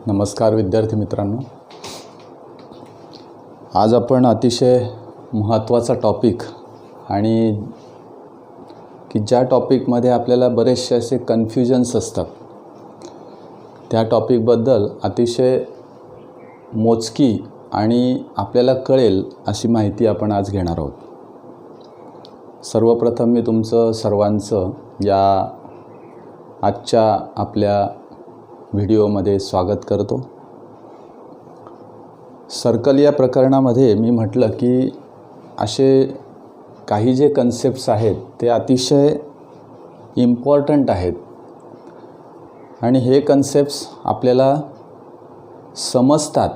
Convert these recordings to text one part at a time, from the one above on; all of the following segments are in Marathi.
नमस्कार विद्यार्थी मित्रांनो, आज आपण अतिशय महत्त्वाचा टॉपिक आणि की ज्या टॉपिकमध्ये आपल्याला बरेचसे असे कन्फ्युजन्स असतात त्या टॉपिकबद्दल अतिशय मोजकी आणि आपल्याला कळेल अशी माहिती आपण आज घेणार आहोत. सर्वप्रथम मी तुमचं सर्वांचं या आजच्या आपल्या व्हिडिओमध्ये स्वागत करतो. सर्कल या प्रकरणामध्ये मी म्हटलं की असे काही जे कन्सेप्ट्स आहेत ते अतिशय इम्पॉर्टंट आहेत आणि हे कन्सेप्ट्स आपल्याला समजतात,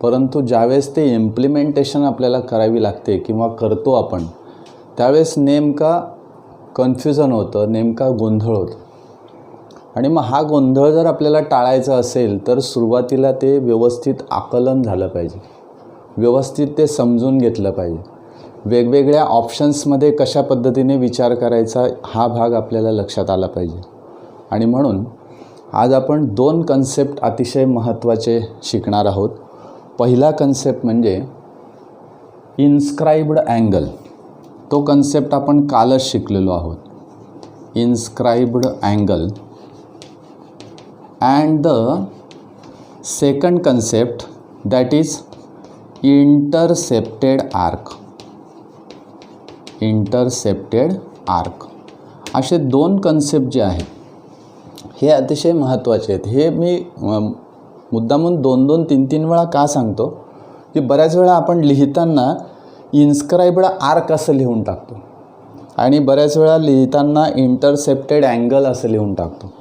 परंतु ज्यावेळेस ते इम्प्लिमेंटेशन आपल्याला करावी लागते किंवा करतो आपण त्यावेळेस नेमका कन्फ्युजन होतं, नेमका गोंधळ होतो. आणि मग हा गोंधळ जर आपल्याला टाळायचा असेल तर सुरुवातीला ते व्यवस्थित आकलन झालं पाहिजे, व्यवस्थित ते समजून घेतलं पाहिजे. वेगवेगळ्या ऑप्शन्समध्ये कशा पद्धतीने विचार करायचा हा भाग आपल्याला लक्षात आला पाहिजे. आणि म्हणून आज आपण दोन कन्सेप्ट अतिशय महत्त्वाचे शिकणार आहोत. पहिला कन्सेप्ट म्हणजे इन्स्क्राइब्ड अँगल. तो कन्सेप्ट आपण कालच शिकलेलो आहोत. Inscribed angle. And the second concept, that is intercepted arc. Intercepted arc. असे दोन कन्सेप्ट जे आहेत हे अतिशय महत्त्वाचे आहेत. हे मी मुद्दामून 2-3 वेळा का सांगतो की बऱ्याच वेळा आपण लिहिताना इन्स्क्राइब्ड आर्क असं लिहून टाकतो आणि बऱ्याच वेळा लिहिताना इंटरसेप्टेड अँगल असं लिहून टाकतो.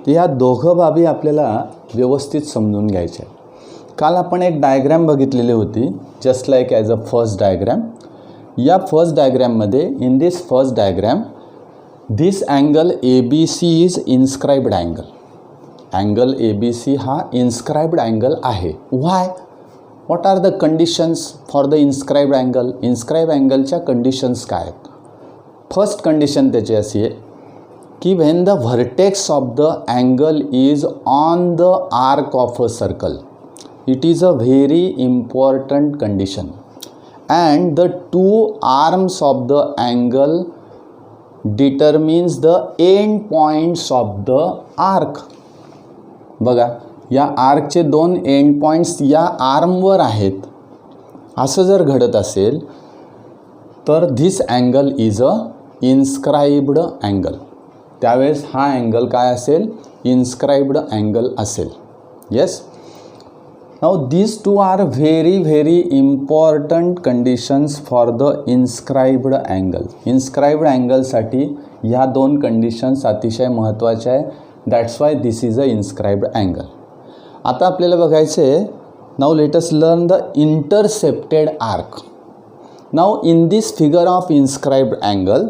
या दोघं बाबी आपल्याला व्यवस्थित समजून घ्यायच्या आहेत. काल आपण एक डायग्रॅम बघितलेली होती, just like as a first diagram. या फर्स्ट डायग्रॅममध्ये in this first diagram this angle ABC is inscribed angle. Angle ABC हा इन्स्क्राइब्ड अँगल आहे. Why? What are the conditions for the inscribed angle? Inscribed अँगलच्या कंडिशन्स काय आहेत? फर्स्ट कंडिशन त्याची अशी आहे की when the vertex of the angle is on the arc of a circle, it is a very important condition, and the two arms of the angle determines the end points of the arc. बघा, या आर्कचे दोन एंड पॉईंट्स या आर्मवर आहेत असं जर घडत असेल तर this angle is a inscribed angle. त्यावेळेस हा अँगल काय असेल? इन्स्क्राइब्ड अँगल असेल. Yes. Now these two are very important conditions for the inscribed angle. Inscribed अँगलसाठी ह्या दोन कंडिशन्स अतिशय महत्त्वाच्या आहे. That's why this is a inscribed angle. आता आपल्याला बघायचं आहे, now let us learn the intercepted arc. Now in this figure of inscribed angle,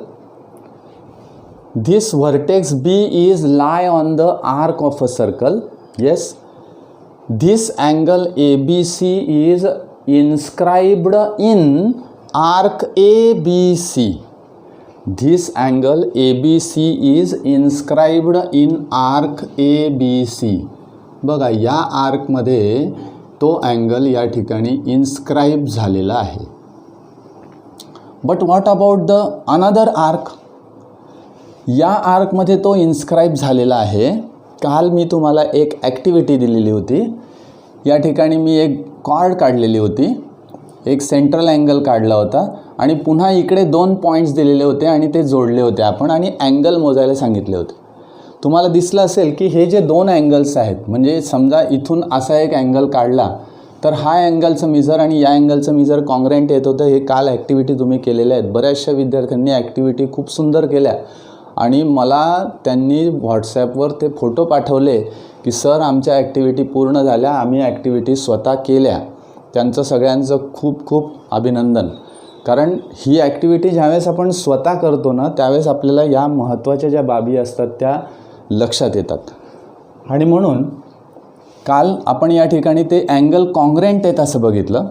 this vertex B is lie on the arc of a circle. Yes, this angle ABC is inscribed in arc ABC. This angle ABC is inscribed in arc ABC. बघा, या आर्कमध्ये तो अँगल या ठिकाणी इन्स्क्राइब झालेला आहे. But what about the another arc? या आर्कमध्ये तो इन्स्क्राइब झालेला आहे. काल मी तुम्हाला एक ॲक्टिव्हिटी दिलेली होती. या ठिकाणी मी एक कॉर्ड काढलेली होती, एक सेंट्रल अँगल काढला होता आणि पुन्हा इकडे 2 पॉईंट्स दिलेले होते आणि ते जोडले होते आपण आणि अँगल मोजायला सांगितले होते. तुम्हाला दिसलं असेल की हे जे 2 अँगल्स आहेत, म्हणजे समजा इथून असा एक अँगल काढला तर हा अँगलचं मिजर आणि या अँगलचं मिजर कॉन्ग्रंट येत होतं. हे काल ॲक्टिव्हिटी तुम्ही केलेल्या आहेत. बऱ्याचशा विद्यार्थ्यांनी ॲक्टिव्हिटी खूप सुंदर केल्या आणि मला त्यांनी व्हॉट्सॲपवर ते फोटो पाठवले की सर आमच्या ॲक्टिव्हिटी पूर्ण झाल्या, आम्ही ॲक्टिव्हिटी स्वतः केल्या. त्यांचं सगळ्यांचं खूप अभिनंदन. कारण ही ॲक्टिव्हिटी ज्यावेळेस आपण स्वतः करतो ना त्यावेळेस आपल्याला या महत्त्वाच्या ज्या बाबी असतात त्या लक्षात येतात. आणि म्हणून काल आपण या ठिकाणी ते अँगल कॉन्ग्रंट आहेत असं बघितलं.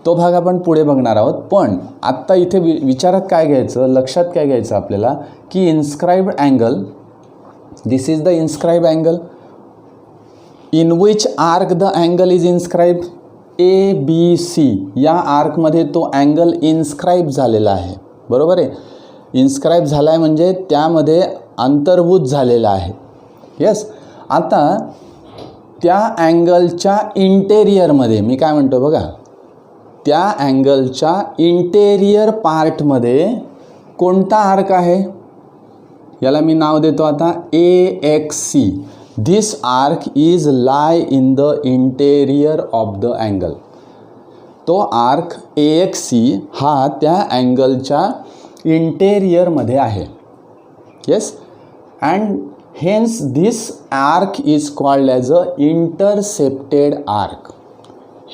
तो भाग आपण पुढे बघणार आहोत. पण आत्ता इथे विचारात काय घ्यायचं, लक्षात काय घ्यायचं आपल्याला की inscribed angle, this is the inscribed angle. In which arc the angle is inscribe, ABC या आर्कमध्ये तो अँगल इन्स्क्राईब झालेला आहे, बरोबर आहे. इन्स्क्राईब झाला आहे म्हणजे त्यामध्ये अंतर्भूत झालेला आहे. येस. आता त्या अँगलच्या इंटेरियरमध्ये मी काय म्हणतो बघा, त्या अँगलच्या इंटेरियर पार्टमध्ये कोणता आर्क आहे, याला मी नाव देतो आता AXC. This arc is lie in the interior of the angle. तो आर्क AXC हा त्या अँगलच्या इंटेरियरमध्ये आहे. Yes. And hence this arc is called as a intercepted arc.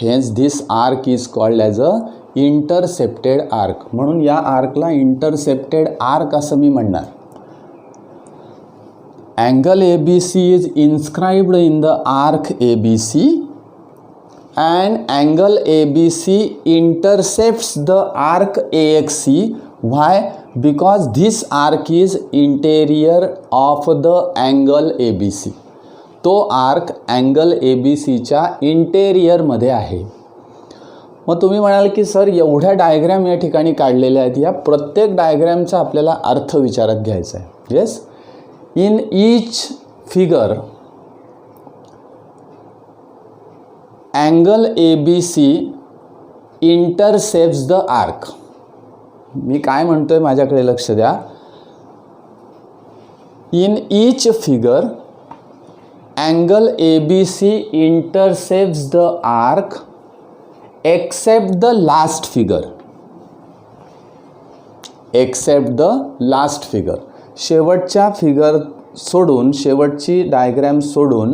Hence this arc is called as a intercepted arc. म्हणून या आर्कला इंटरसेप्टेड आर्क असं मी म्हणणार. Angle ABC is inscribed in the arc ABC and angle ABC intercepts the arc AXC. Why? Because this arc is interior of the angle ABC. तो आर्क अँगल ABCच्या इंटेरियरमध्ये आहे. मग तुम्ही म्हणाल की सर एवढ्या डायग्रॅम या ठिकाणी काढलेल्या आहेत, या प्रत्येक डायग्रॅमचा आपल्याला अर्थ विचारात घ्यायचा आहे. Yes. In each figure, angle ABC intercepts the arc. मी काय म्हणतोय माझ्याकडे लक्ष द्या. In each figure, angle ABC intercepts the arc except the last figure. Except the last figure. शेवटच्या फिगर सोडून, शेवटची डायग्रॅम सोडून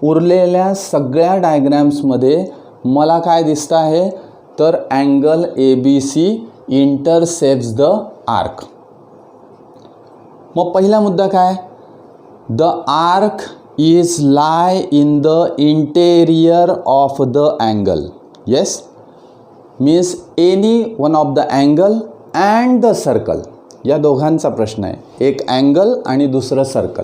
उरलेल्या सगळ्या डायग्रॅम्समध्ये मला काय दिसतं आहे, तर angle ABC intercepts the arc. मग पहिला मुद्दा काय, the arc is lie in the interior of the angle. Yes. Means any one of the angle and the circle. या दोघांचा प्रश्न आहे, एक अँगल आणि दुसरं सर्कल.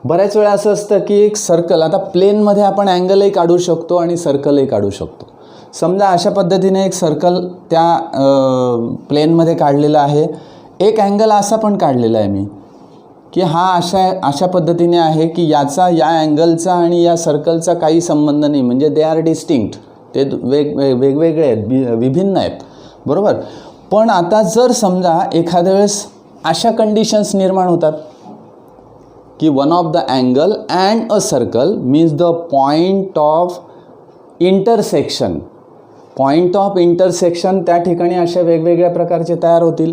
बऱ्याच वेळा असं असतं की एक सर्कल, आता प्लेनमध्ये आपण अँगलही काढू शकतो आणि सर्कलही काढू शकतो. समजा अशा पद्धतीने एक सर्कल त्या प्लेनमध्ये काढलेला आहे. एक अँगल असा पण काढलेला आहे मी की हा अशा पद्धतीने आहे की याचा या अँगलचा आणि या सर्कलचा काही संबंध नाही, म्हणजे दे आर डिस्टिंक्ट, ते वेगवेगळे आहेत, विभिन्न आहेत, बरोबर. पण आता जर समजा एखाद्या वेळेस अशा कंडिशन्स निर्माण होतात की one of the angle and a circle means the point of intersection. Point of intersection त्या ठिकाणी अशा वेगवेगळ्या प्रकारचे तयार होतील.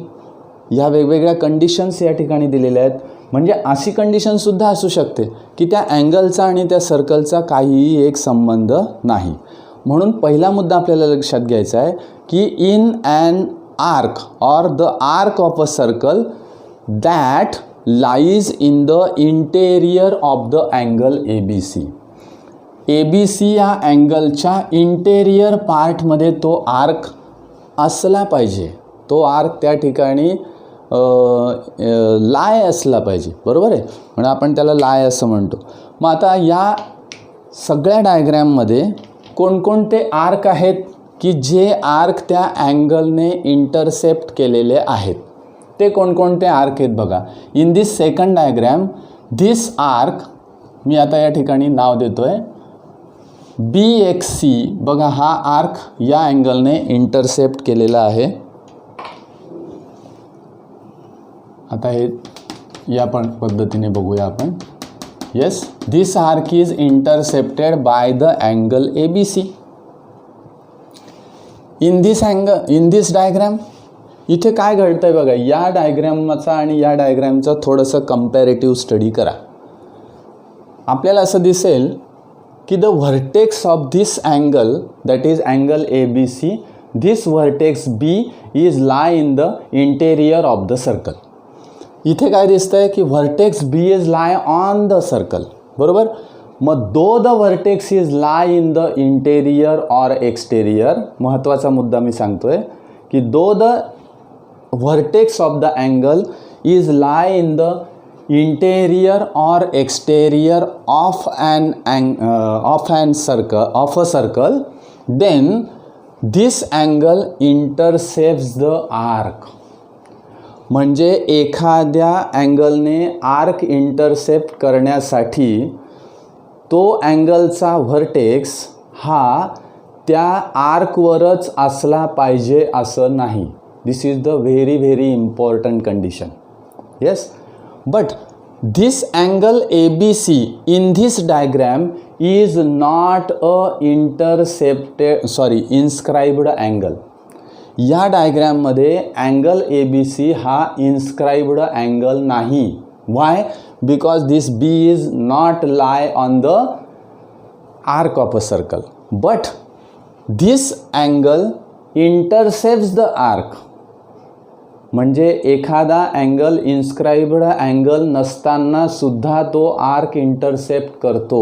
ह्या वेगवेगळ्या कंडिशन्स या ठिकाणी दिलेल्या आहेत. म्हणजे अशी कंडिशनसुद्धा असू शकते की त्या अँगलचा आणि त्या सर्कलचा काहीही एक संबंध नाही. म्हणून पहिला मुद्दा आपल्याला लक्षात घ्यायचा आहे की in an arc or the arc of a circle that lies in the interior of the angle ABC. ABC या अँगलच्या इंटेरियर पार्टमध्ये तो आर्क असला पाहिजे. तो आर्क त्या ठिकाणी लाय असला पाहिजे, बरोबर आहे. म्हणून आपण त्याला लाय असं म्हणतो. मग आता या सगळ्या डायग्रॅममध्ये कोणकोणते आर्क आहेत की जे आर्क त्या अँगलने इंटरसेप्ट केलेले आहेत, ते कोणकोणते आर्क आहेत बघा. In this second diagram this arc, मी आता या ठिकाणी नाव देतो आहे BXC. बघा हा आर्क या अँगलने इंटरसेप्ट केलेला आहे. आता हे या पण पद्धतीने बघूया आपण. Yes. This arc is intercepted by the angle ABC. In this diagram इथे काय घडतं आहे बघा. या डायग्रॅमचा आणि या डायग्रॅमचं थोडंसं कंपॅरेटिव्ह स्टडी करा. आपल्याला असं दिसेल की the vertex of this angle, that is angle ABC, this vertex B is lie in the interior of the circle. इथे काय दिसतं आहे की vertex B is lie on the circle, बरोबर. मग though the vertex is lie in the interior or exterior, महत्त्वाचा मुद्दा मी सांगतो आहे की though the vertex of the angle is lie in the interior or exterior of a circle, then this angle intercepts the arc. म्हणजे एखाद्या अँगलने आर्क इंटरसेप्ट करण्यासाठी तो अँगलचा व्हर्टेक्स हा त्या आर्कवरच असला पाहिजे असं नाही. This is the very important condition. Yes, but this angle ABC in this diagram is not a inscribed angle. या डायग्रॅममध्ये अँगल ABC हा इन्स्क्राइब्ड अँगल नाही. Y? Because this B is not lie on the arc of a circle, but this angle intercepts the arc. म्हणजे एखादा अँगल इन्स्क्राइब्ड अँगल नसताना सुद्धा तो आर्क इंटरसेप्ट करतो.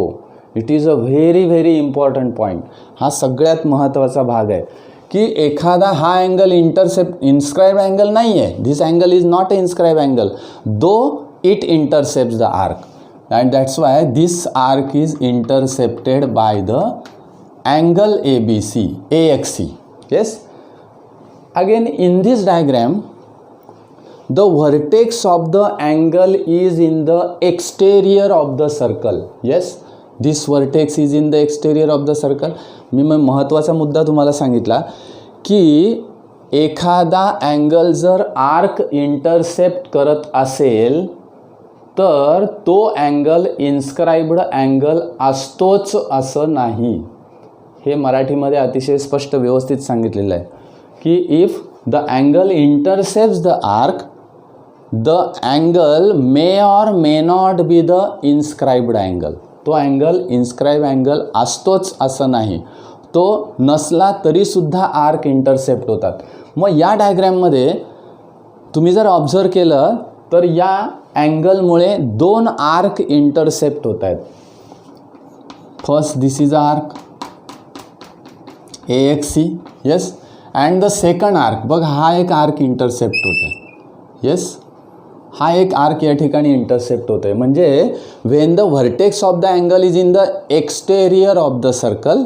It is a very important point. हा सगळ्यात महत्त्वाचा भाग आहे की एखादा हा अँगल इन्स्क्राइब्ड अँगल नाही आहे. This angle is not a inscribed angle, though it intercepts the arc, and that's why this arc is intercepted by the angle ABC, AXC. Yes, again in this diagram the vertex of the angle is in the exterior of the circle. Yes, this vertex is in the exterior of the circle. मी महत्त्वाचा मुद्दा तुम्हाला सांगितला की एखादा अँगल जर आर्क इंटरसेप्ट करत असेल तर तो अँगल इन्स्क्राइब्ड अँगल असतोच असं नाही. हे मराठीमध्ये अतिशय स्पष्ट व्यवस्थित सांगितलेलं आहे की if the angle intercepts the arc, the angle may or may not be the inscribed angle. तो अँगल इन्स्क्राइब अँगल असतोच असं नाही. तो नसला तरीसुद्धा आर्क इंटरसेप्ट होतात. मग या डायग्रॅममध्ये तुम्ही जर ऑब्झर्व केलं तर या अँगलमुळे दोन आर्क इंटरसेप्ट होत आहेत. First this is arc AXC. Yes, and the second arc, बघ हा एक आर्क इंटरसेप्ट होत आहे. येस, हा एक आर्क या ठिकाणी इंटरसेप्ट होत आहे. म्हणजे Wien the vertex of the angle is in the exterior of the circle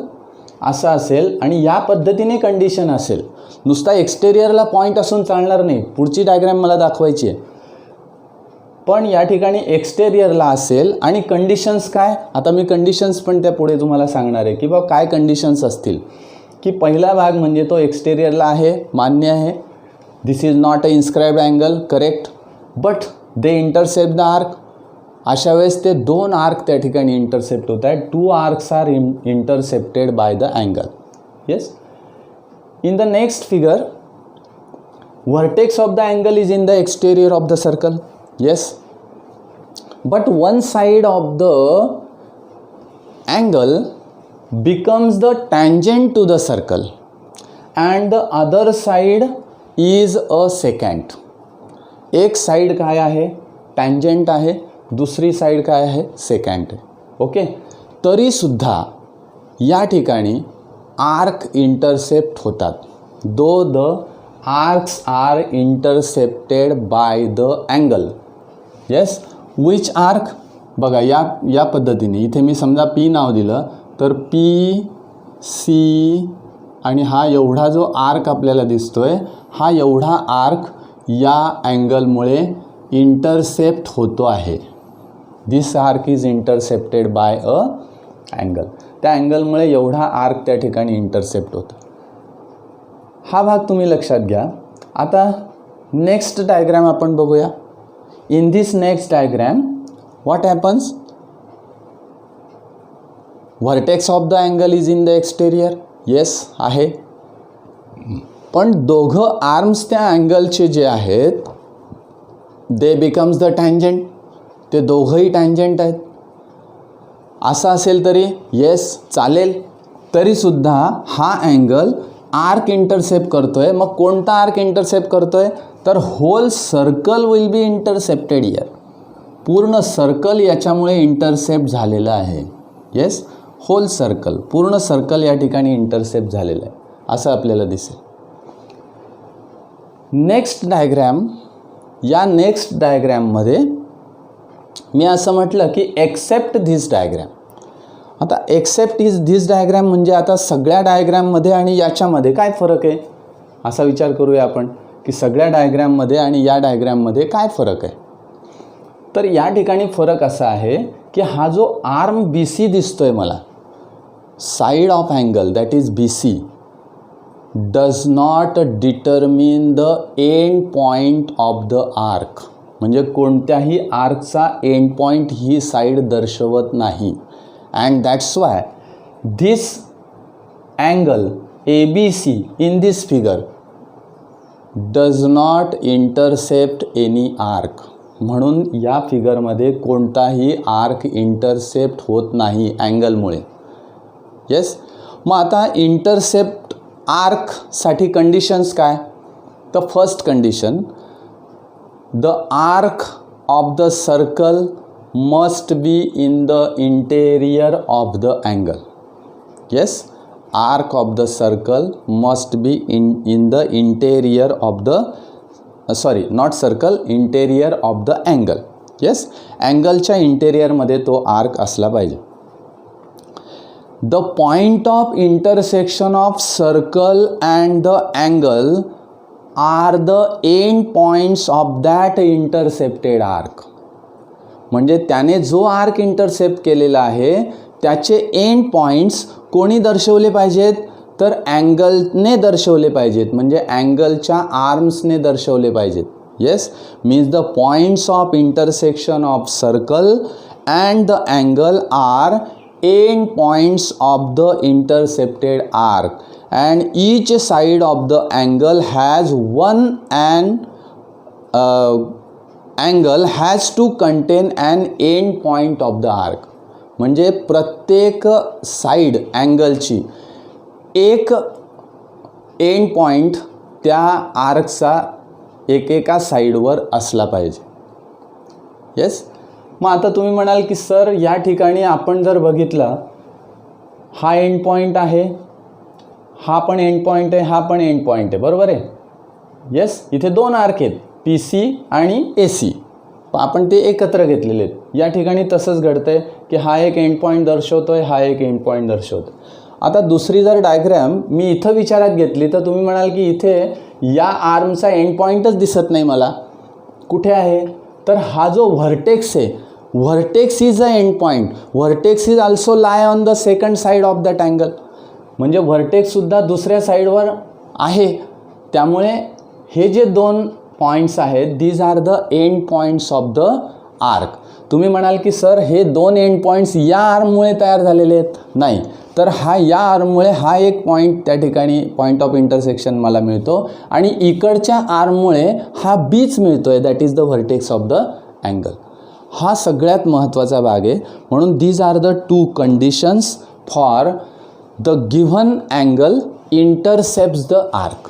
असं असेल आणि या पद्धतीने कंडिशन असेल. नुसता एक्सटेरियरला पॉईंट असून चालणार नाही. पुढची डायग्रॅम मला दाखवायची आहे, पण या ठिकाणी एक्सटेरियरला असेल आणि कंडिशन्स काय, आता मी कंडिशन्स पण त्या पुढे तुम्हाला सांगणार आहे की बाबा काय कंडिशन्स असतील. की पहिला भाग म्हणजे तो एक्सटेरियरला आहे, मान्य आहे. This is not a inscribed angle, correct, but they intercept the arc. अशा वेळेस ते दोन आर्क त्या ठिकाणी इंटरसेप्ट होत आहेत. 2 arcs are intercepted by the angle. Yes, in the next figure vertex of the angle is in the exterior of the circle. Yes, but one side of the angle becomes the tangent to the circle and the other side is a secant. एक साइड काय आहे, टँजंट आहे, दुसरी साइड काय आहे, सेकंट आहे. ओके, तरीसुद्धा या ठिकाणी आर्क इंटरसेप्ट होतात. Though the arcs are intercepted by the angle. Yes, which arc, बघा या पद्धतीने इथे मी समजा P नाव दिलं तर PC आणि हा एवढा जो आर्क आपल्याला दिसतोय हा एवढा आर्क या अँगलमुळे इंटरसेप्ट होतो आहे. This arc is intercepted by a angle. त्या अँगलमुळे एवढा आर्क त्या ठिकाणी इंटरसेप्ट होतो. हा भाग तुम्ही लक्षात घ्या. आता नेक्स्ट डायग्राम आपण बघूया. In this next diagram what happens, vertex of the angle is in the exterior. Yes आहे, पण दोघं आर्म्स त्या अँगलचे जे आहेत दे बिकम्स द टँजंट. ते दोघंही टँजंट आहेत. असं असेल तरी येस चालेल, तरीसुद्धा हा अँगल आर्क इंटरसेप्ट करतोय. मग कोणता आर्क इंटरसेप्ट करतोय तर whole circle will be intercepted here. पूर्ण सर्कल याच्यामुळे इंटरसेप्ट झालेलं आहे. येस, होल सर्कल, पूर्ण सर्कल या ठिकाणी इंटरसेप्ट झालेलं आहे असं आपल्याला दिसेल. नेक्स्ट डायग्रॅम, या नेक्स्ट डायग्रॅममध्ये मी असं म्हटलं की एक्सेप्ट धिस डायग्रॅम. आता एक्सेप्ट धिस डायग्रॅम म्हणजे आता सगळ्या डायग्रॅममध्ये आणि याच्यामध्ये काय फरक आहे असा विचार करूया आपण की सगळ्या डायग्रॅममध्ये आणि या डायग्रॅममध्ये काय फरक आहे. तर या ठिकाणी फरक असा आहे की हा जो आर्म बी सी दिसतोय मला, side of angle that is B C does not determine the end point of the arc. म्हणजे कोणत्याही आर्कचा एंड पॉईंट ही साईड दर्शवत नाही. And that's why this angle A B C in this figure does not intercept any arc. म्हणून या फिगरमध्ये कोणताही आर्क इंटरसेप्ट होत नाही अँगलमुळे. येस. मग आता इंटरसेप्ट आर्कसाठी कंडिशन्स काय. तर first condition, the arc of the circle must be in the interior of the angle. Yes, arc of the circle must be in the interior of the not circle, interior of the angle. Yes, अँगलच्या इंटेरियरमध्ये तो आर्क असला पाहिजे. The point of intersection of circle and the angle are the end points of that intercepted arc. म्हणजे त्याने जो आर्क इंटरसेप्ट केलेला आहे त्याचे एंड पॉईंट्स कोणी दर्शवले पाहिजेत, तर अँगलने दर्शवले पाहिजेत. म्हणजे अँगलच्या आर्म्सने दर्शवले पाहिजेत. Yes, means the points of intersection of circle and the angle are end points of the intercepted arc and each side of the angle has one angle has to contain an end point of the arc. म्हणजे प्रत्येक साईड अँगलची एक एंड पॉईंट त्या आर्कचा एकेका साईडवर असला पाहिजे. येस. मग आता तुम्ही म्हणाल की सर या ठिकाणी आपण जर बघितलं, हा एंड पॉईंट आहे, हा पण एंड पॉईंट आहे, हा पण एंड पॉईंट आहे, बरोबर आहे. येस, इथे दोन आर्क आहेत, पी सी आणि ए सी. आपण ते एकत्र घेतलेले आहेत. या ठिकाणी तसंच घडतं आहे की हा एक एंड पॉईंट दर्शवतो आहे, हा एक एंड पॉईंट दर्शवतो. आता दुसरी जर डायग्रॅम मी इथं विचारात घेतली तर तुम्ही म्हणाल की इथे या आर्मचा एंड पॉईंटच दिसत नाही मला. कुठे आहे, तर हा जो व्हर्टेक्स आहे, vertex is a end point. Vertex is also lie on the second side of that angle. म्हणजे व्हर्टेक्ससुद्धा दुसऱ्या साईडवर आहे. त्यामुळे हे जे दोन पॉईंट्स आहेत, these are the end points of the arc. तुम्ही म्हणाल की सर हे दोन एंड पॉईंट्स या आर्ममुळे तयार झालेले आहेत. नाही, तर हा या आर्ममुळे हा एक पॉईंट त्या ठिकाणी पॉईंट ऑफ इंटरसेक्शन मला मिळतो आणि इकडच्या आर्ममुळे हा बीच मिळतो आहे, that is the vertex of the angle. हा सगळ्यात महत्त्वाचा भाग आहे. म्हणून these are the two conditions for the given angle intercepts the arc.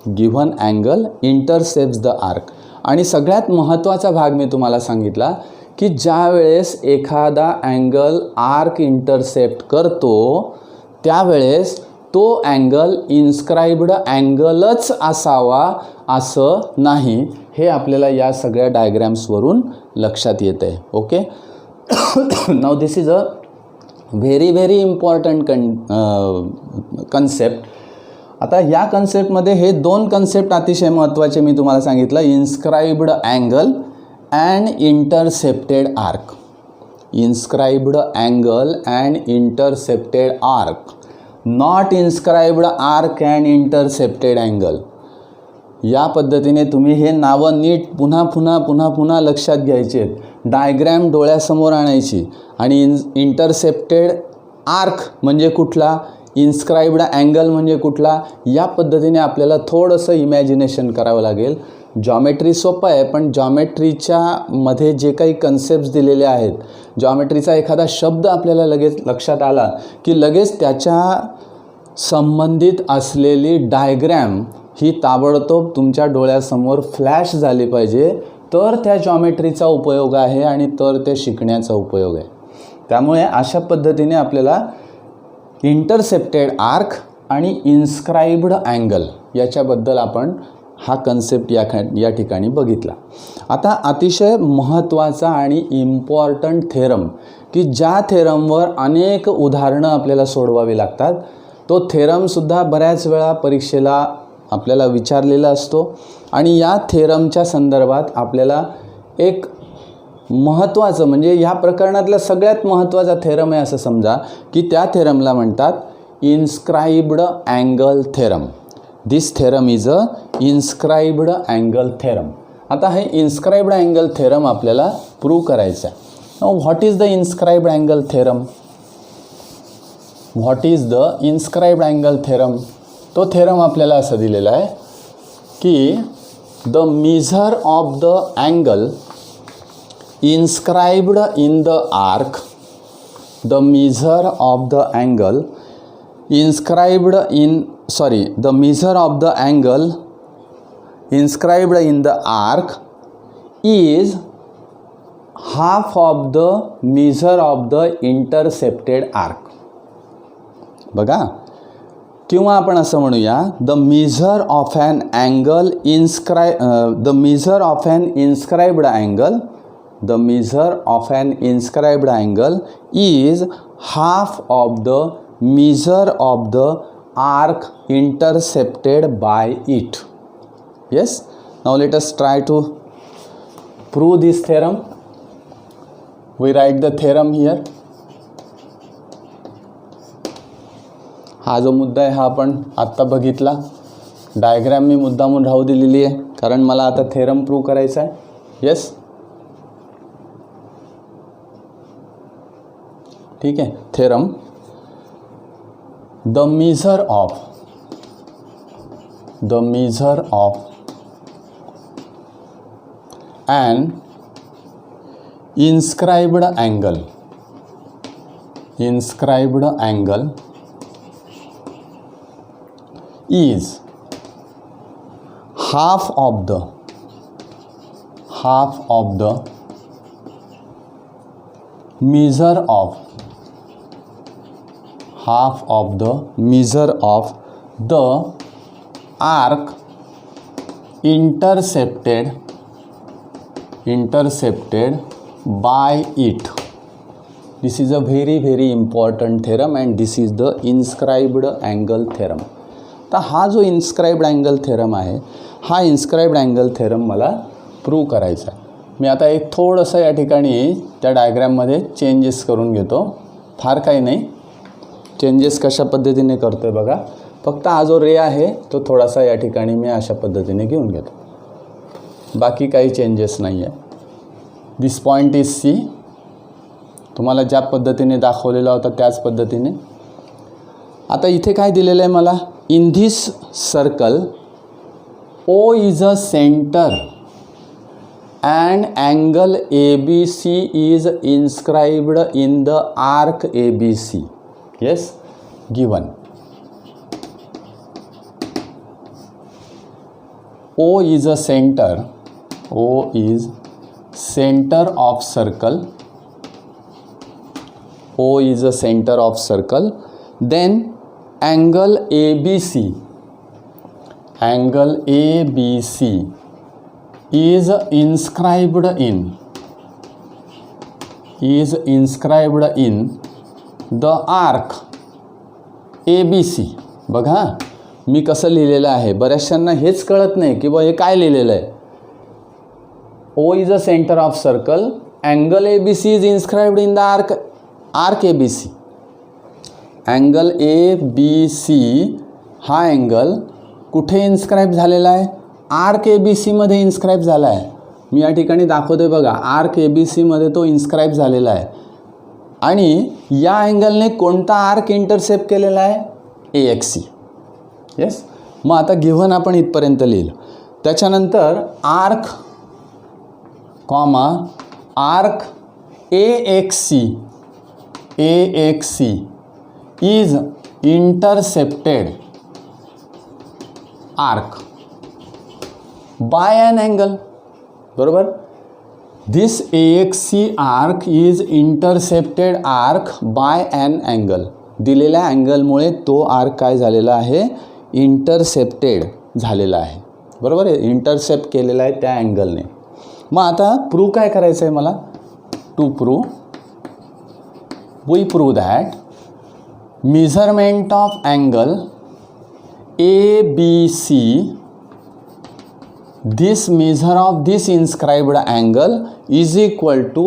Given angle intercepts the arc. आणि सगळ्यात महत्त्वाचा भाग मी तुम्हाला सांगितला की ज्या वेळेस एखादा अँगल आर्क इंटरसेप्ट करतो त्यावेळेस तो अँगल इन्स्क्राइब्ड अँगलच असावा असं नाही. हे आपल्याला या सगळ्या डायग्रॅम्सवरून लक्षात येतं आहे. Okay. Now this is a very very important concept. आता या कन्सेप्टमध्ये हे दोन कन्सेप्ट अतिशय महत्त्वाचे मी तुम्हाला सांगितलं, inscribed angle and intercepted arc. Inscribed angle and intercepted arc, not inscribed arc and intercepted angle. या पद्धतीने तुम्ही हे नावं नीट पुन्हा पुन्हा पुन्हा पुन्हा लक्षात घ्यायचे आहेत. डायग्रॅम डोळ्यासमोर आणायची आणि इंटरसेप्टेड आर्क म्हणजे कुठला, इन्स्क्राइब्ड अँगल म्हणजे कुठला, या पद्धतीने आपल्याला थोडंसं इमॅजिनेशन करावं लागेल. जॉमेट्री सोपं आहे, पण जॉमेट्रीच्या मध्ये जे काही कन्सेप्ट्स दिलेले आहेत, जॉमेट्रीचा एखादा शब्द आपल्याला लगेच लक्षात आला की लगेच त्याच्या संबंधित असलेली डायग्रॅम ही ताबडतोब तुमच्या डोळ्यासमोर फ्लॅश झाली पाहिजे. तर त्या जॉमेट्रीचा उपयोग आहे आणि तर ते शिकण्याचा उपयोग आहे. त्यामुळे अशा पद्धतीने आपल्याला इंटरसेप्टेड आर्क आणि इन्स्क्राइब्ड अँगल याच्याबद्दल आपण हा कन्सेप्ट या ठिकाणी बघितला. आता अतिशय महत्त्वाचा आणि इम्पॉर्टंट थेरम की ज्या थेरमवर अनेक उदाहरणं आपल्याला सोडवावी लागतात, तो थेरमसुद्धा बऱ्याच वेळा परीक्षेला आपल्याला विचारलेला असतो. आणि या थेरमच्या संदर्भात आपल्याला एक महत्त्वाचं म्हणजे ह्या प्रकरणातला सगळ्यात महत्त्वाचा थेरम आहे असं समजा की त्या थेरमला म्हणतात inscribed angle theorem. This theorem is a inscribed angle theorem. आता हे इन्स्क्राइब्ड अँगल थेरम आपल्याला प्रूव्ह करायचं आहे. Now what is the inscribed angle theorem? What is the inscribed angle theorem? तो थेरम आपल्याला असं दिलेला आहे की the measure of the angle inscribed in the arc, the measure of the angle inscribed in the measure of the angle inscribed in the arc is half of the measure of the intercepted arc. बघा, किंवा आपण असं म्हणूया the measure of an angle the measure of an inscribed angle the measure of an inscribed angle is half of the measure of the arc intercepted by it. Yes, now let us try to prove this theorem. We write the theorem here. हा जो मुद्दा आहे हा आपण आत्ता बघितला. डायग्राम मी मुद्दामून राहू दिलेली आहे कारण मला आता थेरम प्रूव्ह करायचा आहे. येस, ठीक है. Theorem, the measure of an inscribed angle is half of the measure of the arc intercepted by it. This is a very important theorem and this is the inscribed angle theorem. तर हा जो inscribed angle theorem आहे, हा inscribed angle theorem मला प्रूव्ह करायचा आहे. मी आता एक थोडंसं या ठिकाणी त्या डायग्राममध्ये चेंजेस करून घेतो. फार काही नाही, चेंजेस कशा पद्धतीने करतो आहे बघा. फक्त हा जो रे आहे तो थोडासा या ठिकाणी मी अशा पद्धतीने घेऊन घेतो. बाकी काही चेंजेस नाही आहे. दिस पॉईंट इज सी. तुम्हाला ज्या पद्धतीने दाखवलेला होता त्याच पद्धतीने. आता इथे काय दिलेलं आहे मला, in this circle O is a centre and angle ABC is inscribed in the arc ABC. Yes, given O is a center, O is center of circle, O is a center of circle, then angle ABC is inscribed in the arc ABC. बघा मी कसं लिहिलेलं आहे, बऱ्याचशांना हेच कळत नाही की बा हे काय लिहिलेलं आहे. O is a center of circle, angle ABC is inscribed in the arc ABC. Angle ABC हा अँगल कुठे इन्स्क्राईब झालेला आहे, आर्क ABC मध्ये इन्स्क्राईब झाला आहे. मी या ठिकाणी दाखवतोय बघा, आर्क ABC मध्ये तो इन्स्क्राईब झालेला आहे. आणि या अँगलने कोणता आर्क इंटरसेप्ट केलेला आहे, AXC. येस, मग आता गिव्हन आपण इथपर्यंत लिहिलं. त्याच्यानंतर arc AXC is intercepted arc by an angle. बरोबर, this AXC arc is intercepted arc by an angle. दिलेल्या अँगलमुळे तो आर्क काय झालेला आहे, इंटरसेप्टेड झालेला आहे. बरोबर आहे, इंटरसेप्ट केलेला आहे त्या अँगलने. मग आता प्रूव्ह काय करायचं आहे मला, to prove we prove that measurement of angle ABC, this measure of this inscribed angle is equal to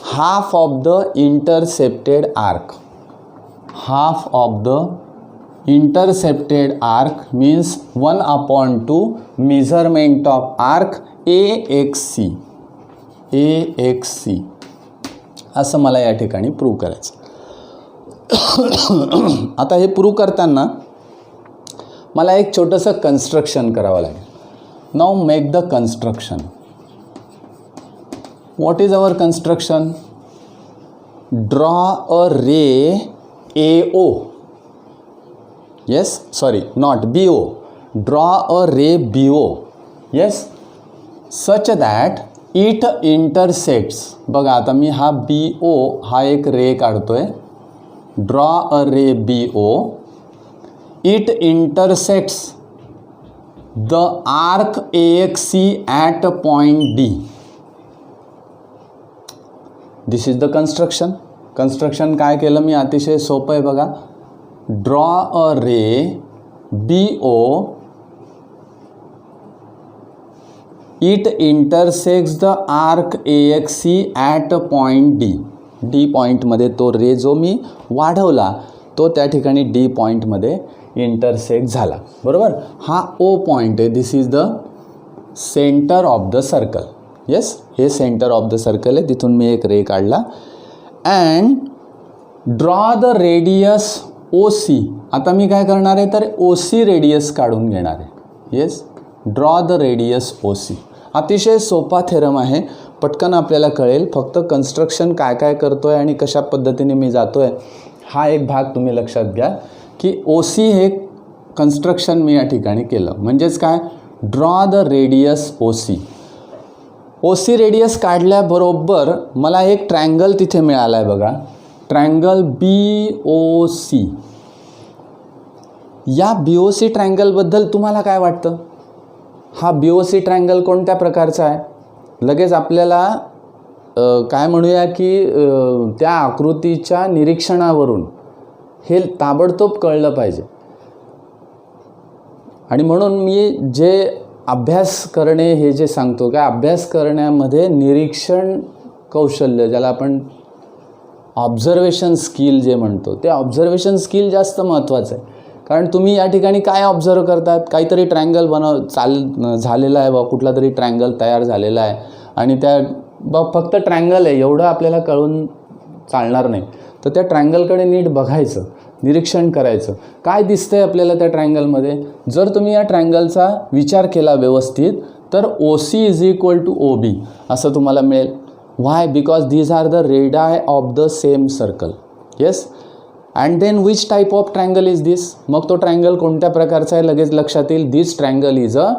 half of the intercepted arc. Half of the intercepted arc means 1/2 measurement of arc AXC. AXC असं मला या ठिकाणी प्रूव्ह करायचं. आता हे प्रूव्ह करताना मला एक छोटंसं कन्स्ट्रक्शन करावं लागेल. Now make the construction. What is our construction? Draw a ray AO. Yes, sorry, not BO. Draw a ray BO. Yes, such that it intersects. बघा आता मी हा BO हा एक रे काढतोय. Draw a ray BO. It intersects the arc AXC at point D. This is the construction. Construction काय केलं मी, अतिशय सोपं आहे बघा. Draw a ray BO. It intersects the arc AXC at point D. D पॉईंटमध्ये तो रे जो मी वाढवला तो त्या ठिकाणी D पॉईंटमध्ये इंटरसेक्ट झाला. बरोबर, हा O पॉईंट आहे. This is the centre of the circle. Yes, हे सेंटर ऑफ द सर्कल आहे. तिथून मी एक रे काढला. And draw the radius OC. आता मी काय करणार आहे तर OC रेडियस काढून घेणार आहे. Yes, draw the radius OC. अतिशय सोपा थेरम आहे, पटकन आपल्याला कळेल. फक्त कन्स्ट्रक्शन काय काय करतो आहे आणि कशा पद्धतीने मी जातो आहे हा एक भाग तुम्ही लक्षात घ्या की OC हे कन्स्ट्रक्शन मी या ठिकाणी केलं. म्हणजेच काय, draw the radius OC. OC radius काढल्याबरोबर मला एक ट्रायंगल तिथे मिळाला आहे बघा, ट्रायंगल BOC. या BOC ट्रायंगलबद्दल तुम्हाला काय वाटतं? हा BOC ट्रायंगल कोणत्या प्रकारचा आहे? लगेच आपल्याला काय म्हणूया की त्या आकृतीच्या निरीक्षणावरून हे ताबडतोब कळलं पाहिजे. आणि म्हणून मी जे अभ्यास करणे हे जे सांगतो का, अभ्यास करण्यामध्ये निरीक्षण कौशल्य, ज्याला आपण ऑब्झर्वेशन स्किल जे म्हणतो, ते ऑब्झर्वेशन स्किल जास्त महत्त्वाचं आहे. कारण तुम्ही या ठिकाणी काय ऑब्झर्व करतात, काहीतरी ट्रायंगल झालेला आहे बा, कुठला तरी ट्रायंगल तयार झालेला आहे आणि त्या फक्त ट्रायंगल आहे एवढं आपल्याला कळून चालणार नाही. तर त्या ट्रायंगलकडे नीट बघायचं, निरीक्षण करायचं, काय दिसतंय आपल्याला त्या ट्रायंगलमध्ये. जर तुम्ही या ट्रायंगलचा विचार केला व्यवस्थित तर OC is equal to OB असं तुम्हाला मिळेल. Why? Because these are the radii of the same circle. Yes, and then which type of triangle is this. मग तो ट्रायंगल कोणत्या प्रकारचा आहे लगेच लक्षात येईल. This triangle is a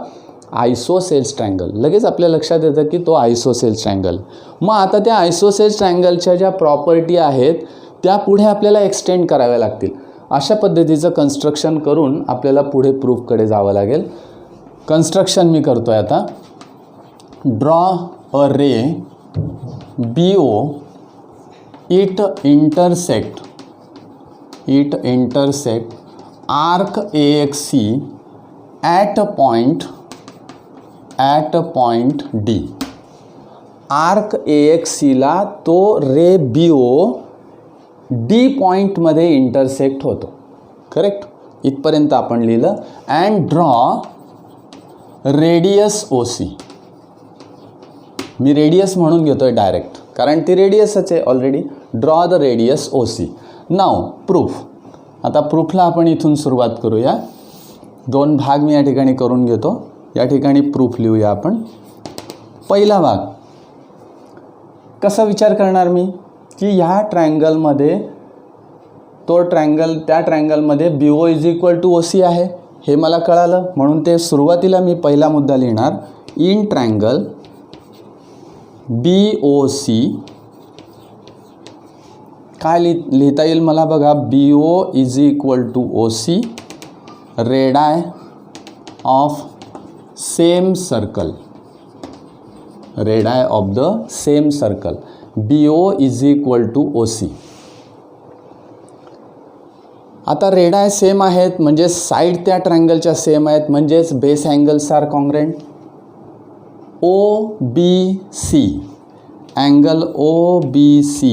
isosceles triangle. लगेच आपल्या लक्षात येतं की तो आयसोसेल्स ट्रायंगल. मग आता त्या आयसोसेल्स ट्रायंगलच्या ज्या प्रॉपर्टी आहेत त्या पुढे आपल्याला एक्सटेंड कराव्या लागतील. अशा पद्धतीचं कन्स्ट्रक्शन करून आपल्याला पुढे प्रूफकडे जावं लागेल. कन्स्ट्रक्शन मी करतो आहे आता. Draw a ray BO. It intersect arc AXC at point D. Arc AXCला तो रे BO D पॉईंटमध्ये इंटरसेक्ट होतो. करेक्ट, इथपर्यंत आपण लिहिलं. And draw radius OC. मी रेडियस म्हणून घेतो आहे डायरेक्ट, कारण ती रेडियसच आहे already. Draw the radius OC. नाव प्रूफ. आता प्रूफला आपण इथून सुरुवात करूया. दोन भाग मी या ठिकाणी करून घेतो. या ठिकाणी प्रूफ लिहूया आपण. पहिला भाग कसा विचार करणार मी की ह्या ट्रायंगलमध्ये तो ट्रायंगल, त्या ट्रायंगलमध्ये BO is equal to OC आहे हे मला कळालं. म्हणून ते सुरुवातीला मी पहिला मुद्दा लिहिणार. इन ट्रायंगल BOC काय लिहिता येईल मला बघा. BO is equal to OC radii of same circle, radii of the same circle, BO is equal to OC. आता रेडाय सेम आहेत म्हणजे साईड त्या ट्रायंगलच्या सेम आहेत, म्हणजेच base angles are congruent. OBC, angle OBC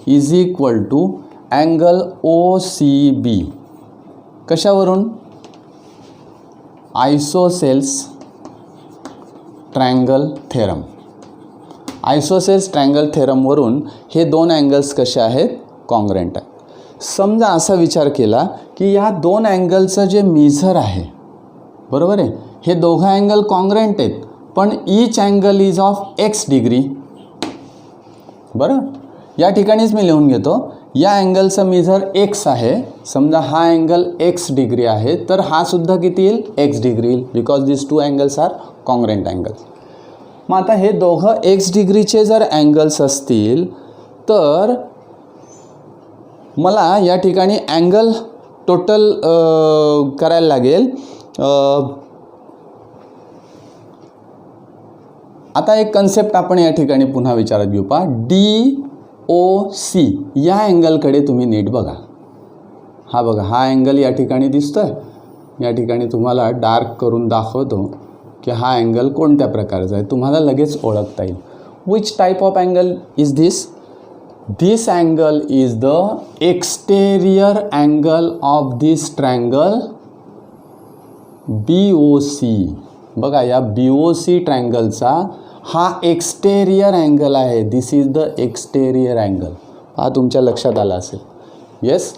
is equal to angle OCB. कशावरून? Isosceles triangle theorem. Isosceles triangle थेरमवरून हे दोन अँगल्स कसे आहेत? कॉन्ग्रंट आहेत. समजा असा विचार केला की या दोन अँगलचं जे मेझर आहे, बरोबर आहे, हे दोघं अँगल कॉन्ग्रंट आहेत, पण each angle is of x degree. बरं, या ठिकाणीच मी लिहून घेतो, या अँगलचं मेझर x आहे. समजा हा अँगल x डिग्री आहे, तर हा सुद्धा किती येईल? x डिग्री येईल, because this two angles are congruent angles. मग आता हे दोघं x डिग्रीचे जर अँगल्स असतील तर मला या ठिकाणी अँगल टोटल करायला लागेल. आता एक कन्सेप्ट आपण या ठिकाणी पुन्हा विचारात घेऊ. पहा, DOC या अँगलकडे तुम्ही नीट बघा. हा बघा, हा अँगल या ठिकाणी दिसतोय. या ठिकाणी तुम्हाला डार्क करून दाखवतो की हा अँगल कोणत्या प्रकारचा आहे, तुम्हाला लगेच ओळखता येईल. Which type of angle is this? This angle is the exterior angle of this triangle BOC. बघा, या BOC ट्रायंगलचा हा एक्सटेरियर अँगल आहे. This is the exterior angle. हा तुमच्या लक्षात आला असेल. येस.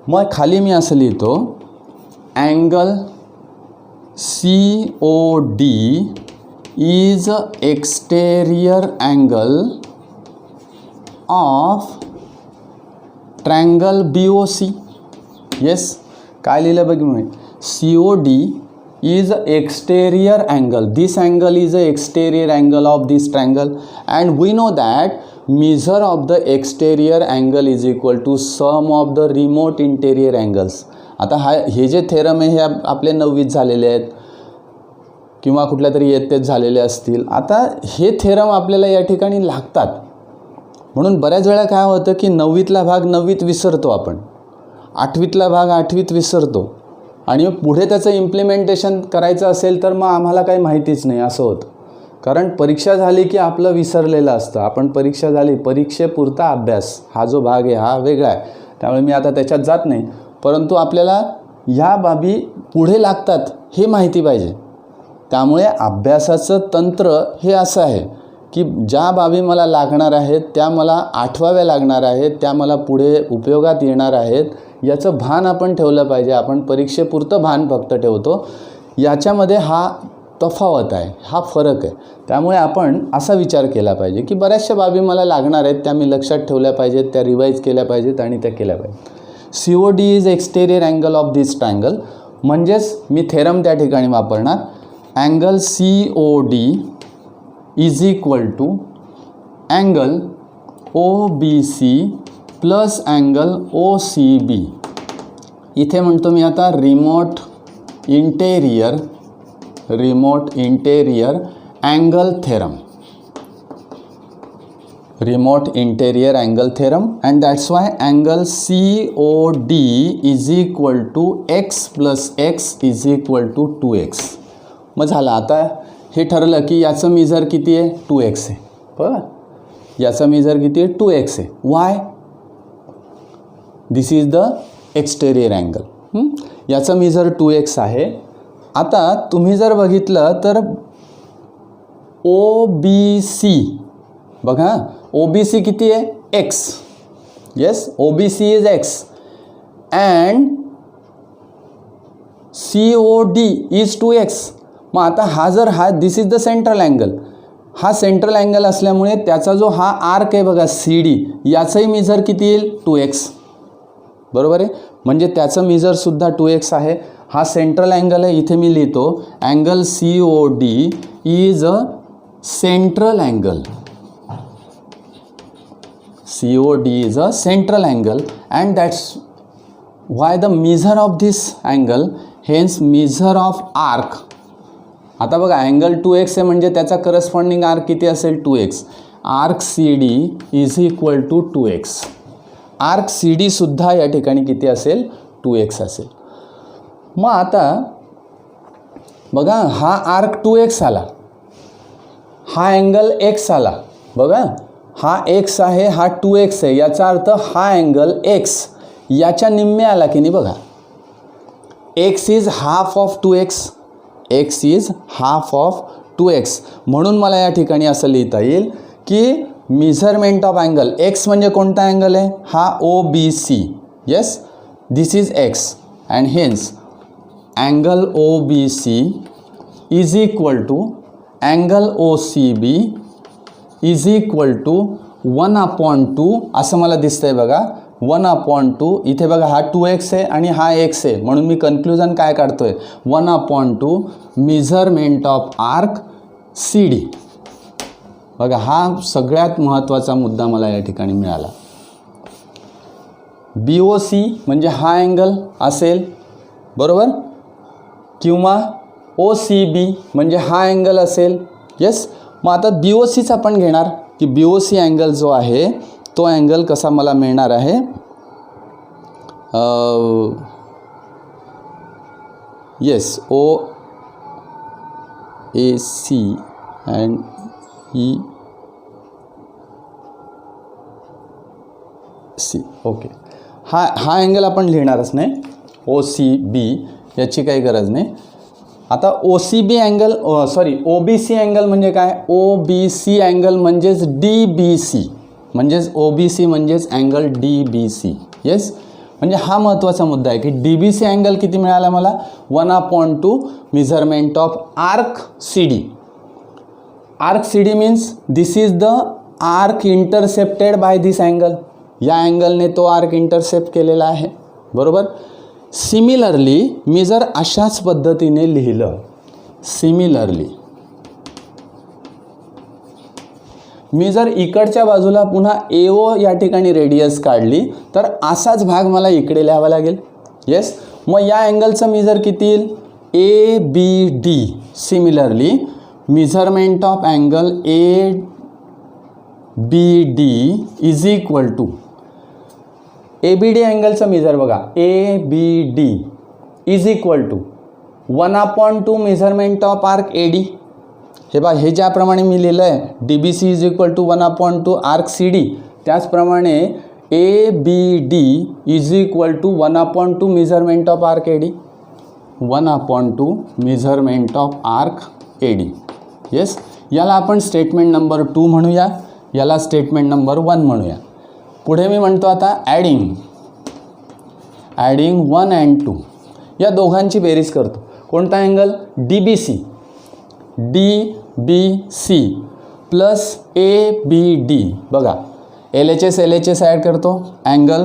मग खाली मी असं लिहितो, angle COD is exterior angle of triangle BOC. Yes, काय लिहिलं बघ मी, COD is exterior angle. This angle is a exterior angle of this triangle, and we know that measure of the exterior angle is equal to sum of the remote interior angles. आता हे जे थेरम आहे हे आपले 9वीत झालेले आहेत किंवा कुठल्या तरी इयत्तेत झालेले असतील. आता हे थेरम आपल्याला या ठिकाणी लागतात. म्हणून बऱ्याच वेळा काय होतं की 9वीतला भाग 9वीत विसरतो आपण, 8वीतला भाग 8वीत विसरतो, आणि पुढे त्याचं इम्प्लिमेंटेशन करायचं असेल तर मग आम्हाला काही माहितीच नाही असं होतं. कारण परीक्षा झाली की आपलं विसरलेलं असतं. आपण परीक्षा झाली, परीक्षेपुरता अभ्यास हा जो भाग आहे हा वेगळा आहे, त्यामुळे मी आता त्याच्यात जात नाही. परंतु आपल्याला ह्या बाबी पुढे लागतात हे माहिती पाहिजे. त्यामुळे अभ्यासाचं तंत्र हे असं आहे की ज्या बाबी मला लागणार आहेत त्या मला आठवाव्या लागणार आहेत, त्या मला पुढे उपयोगात येणार आहेत, याचं भान आपण ठेवलं पाहिजे. आपण परीक्षेपुरतं भान फक्त ठेवतो. याच्यामध्ये हा तफावत आहे, हा फरक आहे. त्यामुळे आपण असा विचार केला पाहिजे की बऱ्याचशा बाबी मला लागणार आहेत, त्या मी लक्षात ठेवल्या पाहिजेत, त्या रिवाईज केल्या पाहिजेत आणि त्या केल्या पाहिजेत. COD is exterior angle of this triangle. म्हणजेच मी थेरम त्या ठिकाणी वापरणार, angle COD is equal to angle OBC plus angle OCB. इथे म्हणतो मी आता remote interior angle theorem. remote interior angle theorem, and that's why angle COD is equal to x plus x is equal to 2x. मग झालं. आता हे ठरलं की याचं मेजर किती आहे? 2x आहे. बघा, याचं मेजर किती आहे? 2x आहे. Y? This is the exterior angle. याचं मेजर 2x आहे. आता तुम्ही जर बघितलं तर OBC बघा, OBC किती आहे? x. Yes, OBC is x and COD is 2x. मग आता हा दिस इज द सेंट्रल अँगल. हा सेंट्रल अँगल असल्यामुळे त्याचा जो हा आर्क आहे बघा CD, याचंही मेजर किती येईल? 2x. बरोबर आहे. म्हणजे त्याचं मेजरसुद्धा 2x आहे. हा सेंट्रल अँगल आहे. इथे मी लिहितो angle COD is a central angle. COD is a central angle, and that's why the measure of this angle, hence measure of arc आता बघा अँगल 2x आहे म्हणजे त्याचा करस्पॉन्डिंग आर्क किती असेल 2x. Arc C D is equal to 2x. Arc C डीसुद्धा या ठिकाणी किती असेल 2x असेल. मग आता बघा हा आर्क 2x आला, हा अँगल x आला. बघा हा x आहे, हा 2x आहे, याचा अर्थ हा अँगल x याच्या निम्मे आला की नाही. बघा x is half of 2x, x is half of 2x. म्हणून मला या ठिकाणी असं लिहिता येईल की मेजरमेंट ऑफ अँगल x म्हणजे कोणता अँगल आहे, हा OBC. Yes, this is x and hence angle OBC is equal to angle OCB is equal to 1/2 असं मला दिसतंय. बघा 1/2. इथे बघा हा 2x आहे आणि हा x आहे, म्हणून मी कन्क्लुजन काय काढतोय 1/2 मेजरमेंट ऑफ आर्क CD. बघा हा सगळ्यात महत्त्वाचा मुद्दा मला या ठिकाणी मिळाला. BOC म्हणजे हा अँगल असेल बरोबर, किंवा OCB म्हणजे हा अँगल असेल. येस, मग आता BOCच आपण घेणार की BOC अँगल जो आहे तो अँगल कसा मला मिळणार आहे. Yes, OAC and EC. Okay, हा अँगल आपण लिहिणारच नाही, OCB याची काही गरज नाही. आता OCB अँगल OBC अँगल म्हणजे काय, OBC अँगल म्हणजेच DBC, म्हणजेच OBC म्हणजेच अँगल DBC. येस, म्हणजे हा महत्त्वाचा मुद्दा आहे की DBC अँगल किती मिळाला मला 1/2 measurement of arc CD. Arc CD means this is the arc intercepted by this angle. या अँगलने तो आर्क इंटरसेप्ट केलेला आहे बरोबर. सिमिलरली मी जर अशाच पद्धतीने लिहिलं, सिमिलरली मी जर इकडच्या बाजूला पुन्हा AO या ठिकाणी रेडियस काढली तर असाच भाग मला इकडे लिहावा लागेल. येस, मग या अँगलचं मेजर किती येईल ABD. Similarly measurement of angle ABD is equal to ABD अँगलचं मेजर बघा ABD is equal to 1/2 measurement of arc AD. हे बघा हे ज्याप्रमाणे मी लिहिलं आहे DBC is equal to 1/2 arc CD, त्याचप्रमाणे ABD is equal to 1/2 measurement of arc AD. 1/2 measurement of arc AD. Yes, याला आपण स्टेटमेंट नंबर 2 म्हणूया, याला स्टेटमेंट नंबर 1 म्हणूया. पुढे मी म्हणतो आता ॲडिंग 1 and 2 या दोघांची बेरीज करतो. कोणता अँगल DBC प्लस ABD. बघा LHS ॲड करतो, angle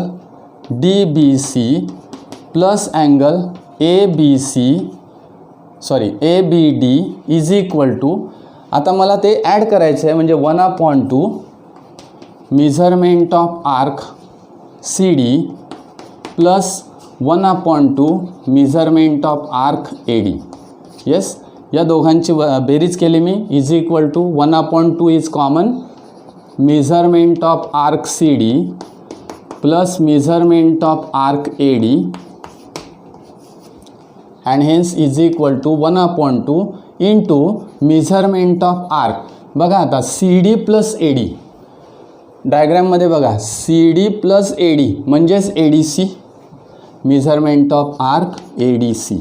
DBC plus angle ABD is equal to, आता मला ते ॲड करायचं आहे म्हणजे 1/2 measurement of arc CD plus 1/2 measurement of arc AD. Yes, या दोघांची बेरीज केली मी is equal to 1/2 is common, measurement of arc CD plus measurement of arc AD and hence is equal to 1/2 into measurement of arc. बघा आता CD प्लस AD डायग्राममध्ये बघा CD प्लस AD म्हणजेच ADC, measurement of arc ADC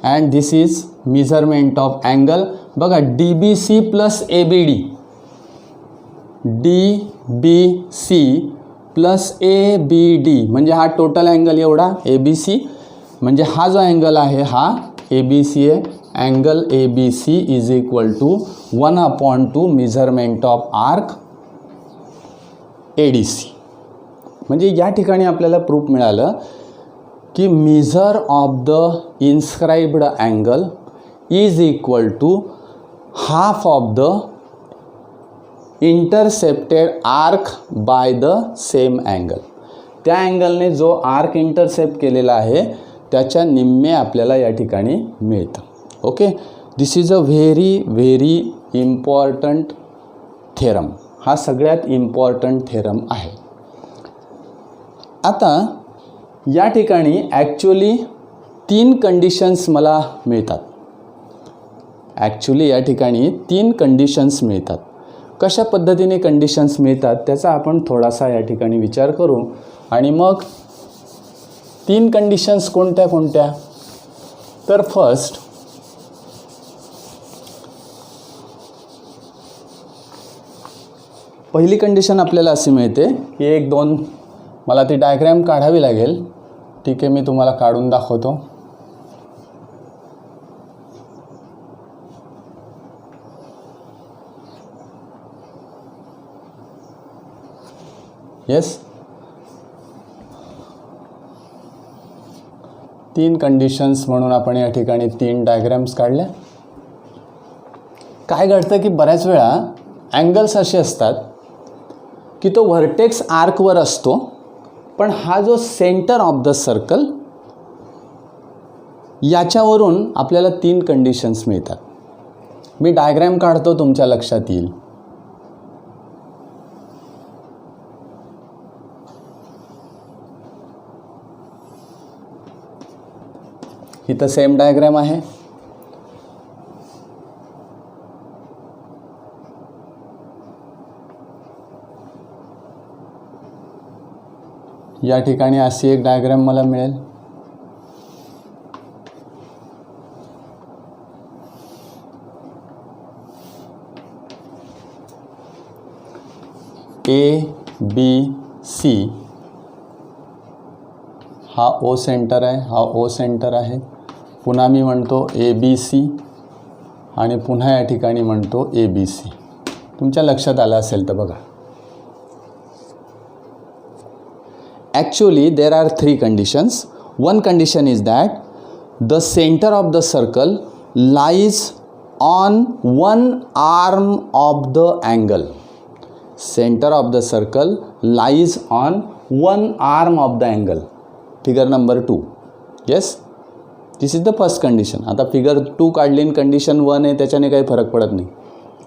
and this is measurement of angle. बघा DBC plus ABD, DBC plus ABD म्हणजे हा टोटल अँगल एवढा ABC, म्हणजे हा जो अँगल आहे हा ABC आहे. Angle ABC is equal to 1/2 measurement of arc ADC. म्हणजे या ठिकाणी आपल्याला प्रूफ मिळालं की measure of the inscribed angle is equal to half of the intercepted arc by the same angle. त्या अँगलने जो आर्क इंटरसेप्ट केलेला आहे त्याच्या निम्मे आपल्याला या ठिकाणी मिळतं. Okay, this is a very very important theorem. हा सगळ्यात इम्पॉर्टंट थेरम आहे. आता या ठिकाणी ॲक्च्युली 3 कंडिशन्स मला मिळतात. ॲक्च्युली या ठिकाणी 3 कंडिशन्स मिळतात. कशा पद्धतीने कंडिशन्स मिळतात त्याचा आपण थोडासा या ठिकाणी विचार करू. आणि मग 3 कंडिशन्स कोणत्या कोणत्या? तर फर्स्ट, पहिली कंडिशन आपल्याला अशी मिळते की 1 2 मला ती डायग्रॅम काढावी लागेल. ठीक आहे, मी तुम्हाला काढून दाखवतो. येस, 3 कंडिशन्स म्हणून आपण या ठिकाणी 3 डायग्रॅम्स काढल्या. काय घडतं की बऱ्याच वेळा अँगल्स असे असतात की तो व्हर्टेक्स आर्कवर असतो, पण हा जो सेंटर ऑफ द सर्कल याच्यावरून आपल्याला 3 कंडिशन्स मिळतात. मी डायग्रॅम काढतो, तुमच्या लक्षात येईल. इथं सेम डायग्रॅम आहे. या ठिकाणी अशी एक डायग्रॅम मला मिळेल. ABC हा O सेंटर आहे, हा O सेंटर आहे. पुन्हा मी म्हणतो ABC आणि पुन्हा या ठिकाणी म्हणतो ABC. तुमच्या लक्षात आलं असेल तर बघा. Actually there are 3 conditions. One condition is that the center of the circle lies on one arm of the angle. Center of the circle lies on one arm of the angle. Figure number 2. Yes, this is the first condition. आता figure 2 काढली, कंडिशन 1 आहे, त्याच्याने काही फरक पडत नाही.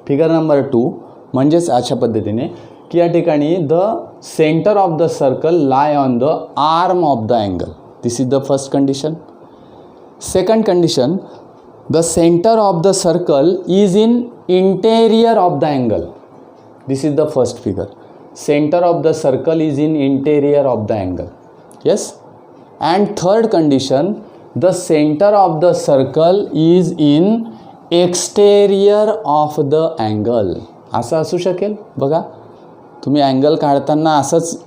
फिगर नंबर 2 म्हणजेच अशा पद्धतीने की या ठिकाणी the centre of the circle lie on the arm of the angle. This is the first condition. Second condition, the centre of the circle is in interior of the angle. This is the first figure. Centre of the circle is in interior of the angle. Yes. And third condition, the centre of the circle is in exterior of the angle. असं असू शकेल. बघा, तुम्ही अँगल काढताना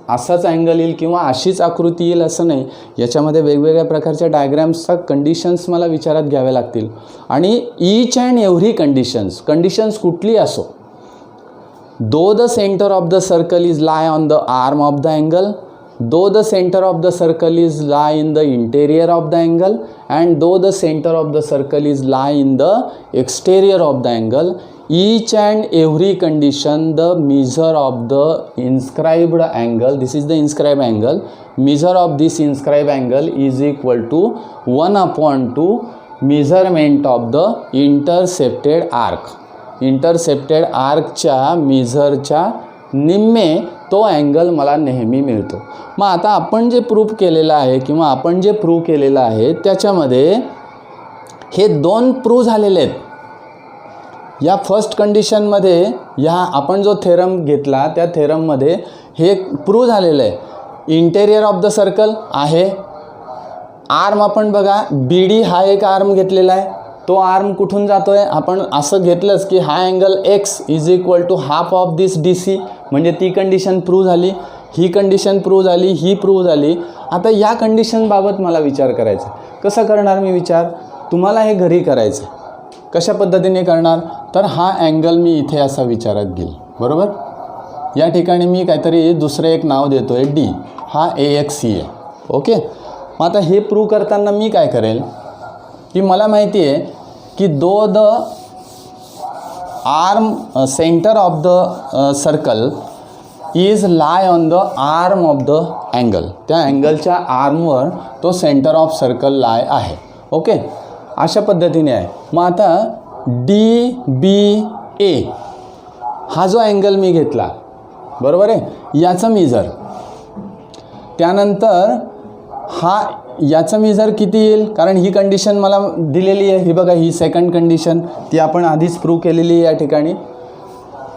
असाच अँगल येईल किंवा अशीच आकृती येईल असं नाही. याच्यामध्ये वेगवेगळ्या प्रकारच्या डायग्रॅम्सचा कंडिशन्स मला विचारात घ्याव्या लागतील. आणि ईच अँड एव्हरी कंडिशन्स कुठली असो, though the centre of the circle is lie on the arm of the angle, though the centre of the circle is lie in the interior of the angle, and though the centre of the circle is lie in the exterior of the angle, each and every condition, the measure of the inscribed angle, this is the inscribed angle, measure of this inscribed angle is equal to 1/2 measurement of the intercepted arc. Intercepted आर्कच्या मेजरच्या निम्मे तो अँगल मला नेहमी मिळतो. मग आता आपण जे प्रूव्ह केलेलं आहे किंवा आपण जे प्रूव्ह केलेलं आहे त्याच्यामध्ये हे 2 प्रूव्ह झालेले आहेत. या फर्स्ट कंडिशनमध्ये ह्या आपण जो थेरम घेतला त्या थेरममध्ये हे प्रूव्ह झालेलं आहे. इंटेरियर ऑफ द सर्कल आहे. आर्म आपण बघा, BD हा एक आर्म घेतलेला आहे. तो आर्म कुठून जातो आहे, आपण असं घेतलंच की हा angle x is equal to half of this DC, म्हणजे ती कंडिशन प्रूव्ह झाली. ही कंडिशन प्रूव्ह झाली, ही प्रूव्ह झाली. आता या कंडिशनबाबत मला विचार करायचा. कसं करणार मी विचार? तुम्हाला हे घरी करायचं. कशा पद्धतीने करणार? तर हा अँगल मी इथे असा विचारात घेईल. बरोबर. या ठिकाणी मी काहीतरी दुसरं एक नाव देतो आहे D. हा AXC आहे. ओके. मग आता हे प्रूव्ह करताना मी काय करेल की मला माहिती आहे की though the arm centre of the circle is lie on the arm of the angle. त्या अँगलच्या आर्मवर तो सेंटर ऑफ सर्कल लाय आहे. ओके. अशा पद्धतीने आहे. मग आता DBA हा जो अँगल मी घेतला, बरोबर आहे, याचं मेजर. त्यानंतर हा याचं मेजर किती येईल, कारण ही कंडिशन मला दिलेली आहे. ही बघा, ही सेकंड कंडिशन ती आपण आधीच प्रूव्ह केलेली आहे या ठिकाणी.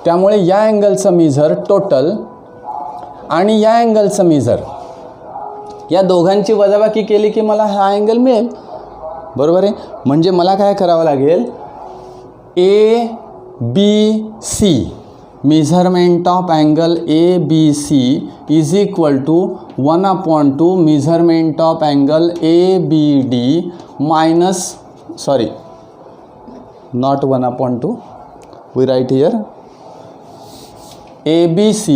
त्यामुळे या अँगलचं मेजर टोटल आणि या अँगलचं मेजर, या दोघांची वजाबाकी केली की मला हा अँगल मिळेल, बरोबर आहे. म्हणजे मला काय करावं लागेल, ABC measurement of angle ABC is equal to 1/2 measurement of angle ABD minus, sorry not 1/2, we write here ABC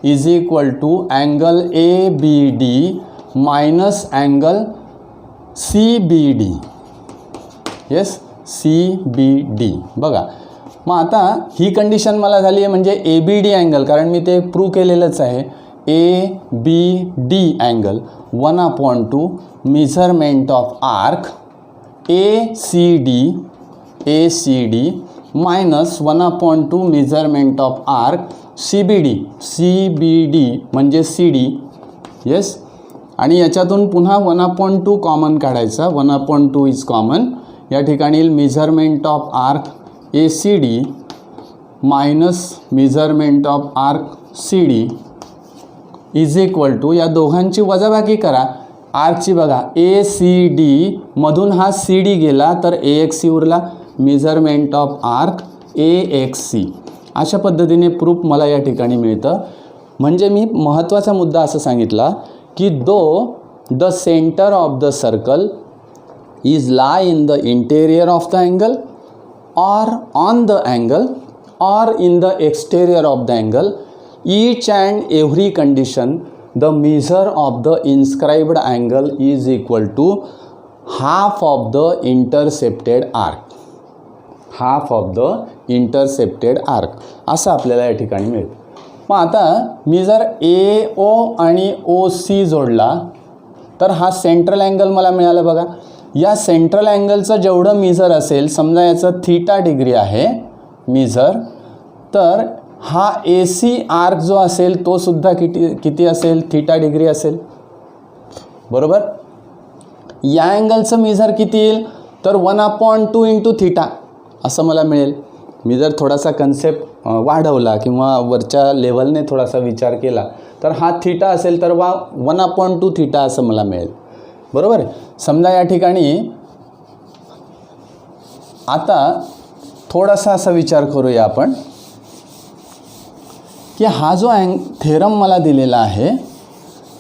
is equal to angle ABD minus angle CBD. Yes, CBD. बघा, मग आता ही कंडिशन मला झाली आहे, म्हणजे ABD अँगल, कारण मी ते प्रूव्ह केलेलंच आहे. ABD angle 1/2 measurement of arc ACD minus 1/2 measurement of arc CBD म्हणजे CD. येस, आणि याच्यातून पुन्हा 1/2 कॉमन काढायचा. 1/2 इज कॉमन. या ठिकाणी measurement of arc ACD minus measurement of arc CD is equal to, या दोघांची वजाबाकी करा. आर्कची बघा, ACD मधून हा CD गेला तर AXC उरला, मेजरमेंट ऑफ आर्क AXC. अशा पद्धतीने प्रूफ मला या ठिकाणी मिळतं. म्हणजे मी महत्त्वाचा मुद्दा असं सांगितला की the centre of the circle is Lai in the interior of the angle or on the angle or in the exterior of the angle, each and every condition the measure of the inscribed angle is equal to half of the intercepted arc. half of the intercepted arc असं आपल्याला या ठिकाणी मिळेल. मग आता मी जर AO आणि OC जोडला तर हा सेंट्रल अँगल मला मिळाला. बघा, या सेंट्रल अँगलचं जेवढं मेजर असेल, समजा याचं थीटा डिग्री आहे मेजर, तर हा AC आर्क जो असेल तो सुद्धा किती असेल, थीटा डिग्री असेल, बरोबर. या अँगलचं मेजर किती येईल, तर 1/2 इंटू थीटा असं मला मिळेल. मी जर थोडासा कन्सेप्ट वाढवला किंवा वरच्या लेवलने थोडासा विचार केला तर हा थीटा असेल तर 1/2 थीटा असं मला मिळेल, बरोबर. समजा या ठिकाणी आता थोडासा असा विचार करूया आपण की हा जो थेरम मला दिलेला आहे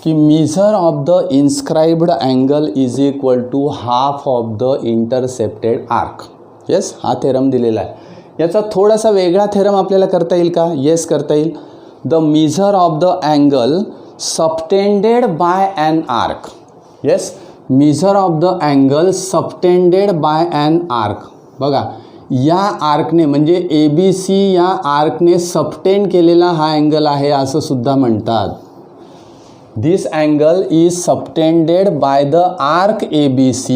की measure of the inscribed angle is equal to half of the intercepted arc. Yes, हा थेरम दिलेला आहे. याचा थोडासा वेगळा थेरम आपल्याला करता येईल का? येस, करता येईल. The measure of the angle subtended by an arc. Yes, measure of the angle subtended by an arc. बघा, या आर्कने म्हणजे ABC या आर्कने सबटेंड केलेला हा अँगल आहे असं सुद्धा म्हणतात. This angle is subtended by the arc ABC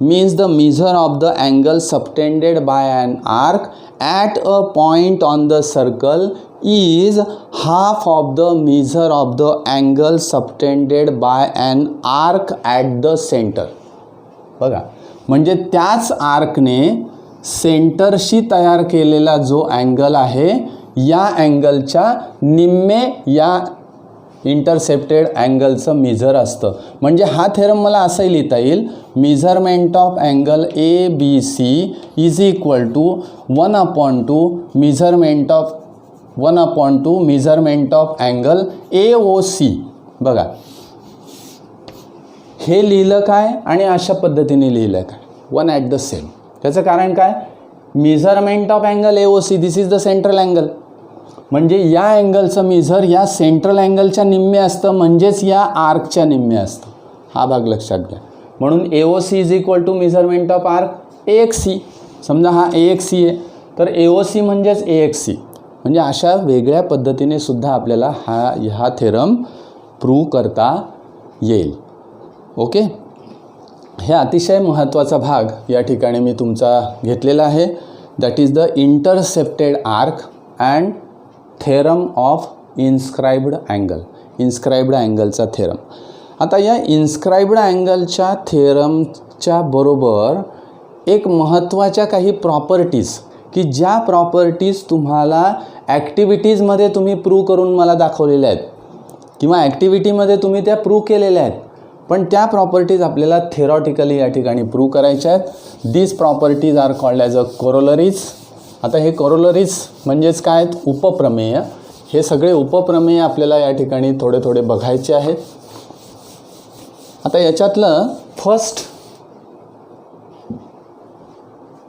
means the measure of the angle subtended by an arc at a point on the circle is half of the measure of the angle subtended by an arc at the center. बघा, म्हणजे त्याच आर्कने सेंटरशी तयार केलेला जो अँगल आहे या अँगलच्या निम्मे या इंटरसेप्टेड अँगलचं मेजर असतं. म्हणजे हा थेरम मला असंही लिहिता येईल, measurement of angle ABC is equal to 1/2 measurement of angle AOC. बघा, हे लिहिलं काय आणि अशा पद्धतीने लिहिलं काय, वन ॲट द सेम. त्याचं कारण काय, measurement of angle AOC this is the central angle. म्हणजे या अँगलचं मेजर या सेंट्रल अँगलच्या निम्मे असतं, म्हणजेच या आर्कच्या निम्मे असतं. हा भाग लक्षात घ्या. म्हणून AOC is equal to measurement of arc AXC. समजा हा AXC आहे तर AOC म्हणजेच AXC. म्हणजे अशा वेगळ्या पद्धतीने सुद्धा आपल्याला हा थेरम प्रूव्ह करता येईल. ओके, हे अतिशय महत्त्वाचा भाग या ठिकाणी मी तुमचा घेतलेला आहे. That is the intercepted arc and theorem of inscribed angle. Inscribed अँगलचा थेरम. आता या इन्स्क्राइब्ड अँगलच्या थेरमच्या बरोबर एक महत्त्वाच्या काही प्रॉपर्टीज, की ज्या प्रॉपर्टीज तुम्हाला ॲक्टिव्हिटीजमध्ये तुम्ही प्रूव्ह करून मला दाखवलेल्या आहेत किंवा ॲक्टिव्हिटीमध्ये तुम्ही त्या प्रूव्ह केलेल्या आहेत, पण त्या प्रॉपर्टीज आपल्याला थेरॉटिकली या ठिकाणी प्रूव्ह करायच्या आहेत. These properties are called as a corollaries. आता हे कोरोलरीज म्हणजेच काय आहेत? उपप्रमेय. हे सगळे उपप्रमेय आपल्याला या ठिकाणी थोडे थोडे बघायचे आहेत. आता याच्यातलं फर्स्ट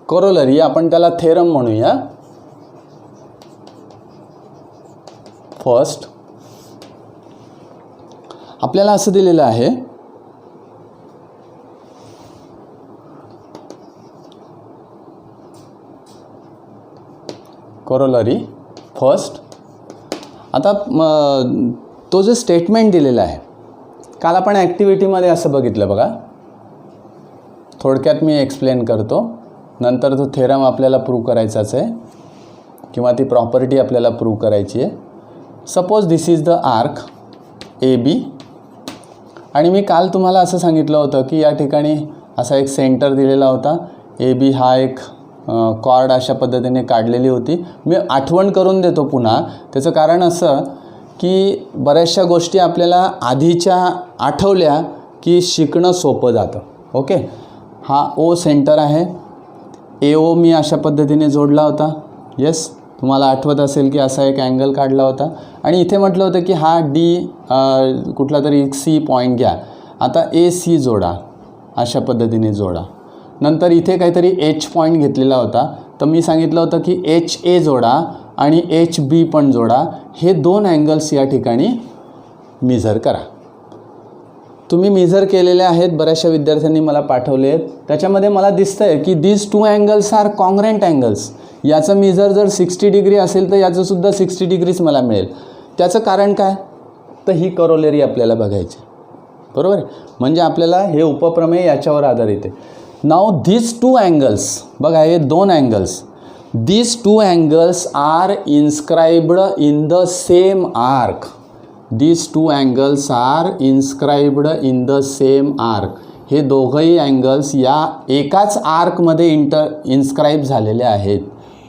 कोरोलरी, आपण त्याला थेरम म्हणूया. फर्स्ट आपल्याला असं दिलेलं आहे, कोरोलरी फर्स्ट. आता तो जो स्टेटमेंट दिलेला आहे, काल आपण ॲक्टिव्हिटीमध्ये असं बघितलं बघा. थोडक्यात मी एक्सप्लेन करतो, नंतर तो थेरम आपल्याला प्रूव्ह करायचाच आहे किंवा ती प्रॉपर्टी आपल्याला प्रूव्ह करायची आहे. Suppose this is the arc A B, आणि मी काल तुम्हाला असं सांगितलं होतं की या ठिकाणी असा एक सेंटर दिलेला होता. ए बी हा एक कॉर्ड अशा पद्धतीने काढलेली होती. मी आठवण करून देतो पुन्हा. त्याचं कारण असं की बऱ्याचशा गोष्टी आपल्याला आधीच्या आठवल्या की शिकणं सोपं जातं. ओके, हा ओ सेंटर आहे. ए ओ मी अशा पद्धतीने जोडला होता. येस, तुम्हाला आठवत असेल की असा एक अँगल काढला होता आणि इथे म्हटलं होतं की हा डी कुठला तरी सी पॉईंट घ्या. आता ए सी जोडा, अशा पद्धतीने जोडा. नंतर इथे काहीतरी एच पॉईंट घेतलेला होता, तर मी सांगितलं होतं की एच ए जोडा आणि एच बी पण जोडा. हे दोन अँगल्स या ठिकाणी मेजर करा. तुम्ही मेजर केलेले आहेत, बऱ्याचशा विद्यार्थ्यांनी मला पाठवले आहेत. त्याच्यामध्ये मला दिसतं आहे की these two angles are congruent angles. याचं मेजर जर 60 डिग्री असेल तर याचंसुद्धा 60 डिग्रीच मला मिळेल. त्याचं कारण काय? तर ही कोरोलरी आपल्याला बघायची, बरोबर आहे. म्हणजे आपल्याला हे उपप्रमेय याच्यावर आधारित आहे. नाव दीज टू अँगल्स, बघा हे दोन angles, these two angles are inscribed in the same arc. These two angles are inscribed in the same arc. हे दोघंही अँगल्स या एकाच आर्कमध्ये इन्स्क्राईब झालेले आहेत.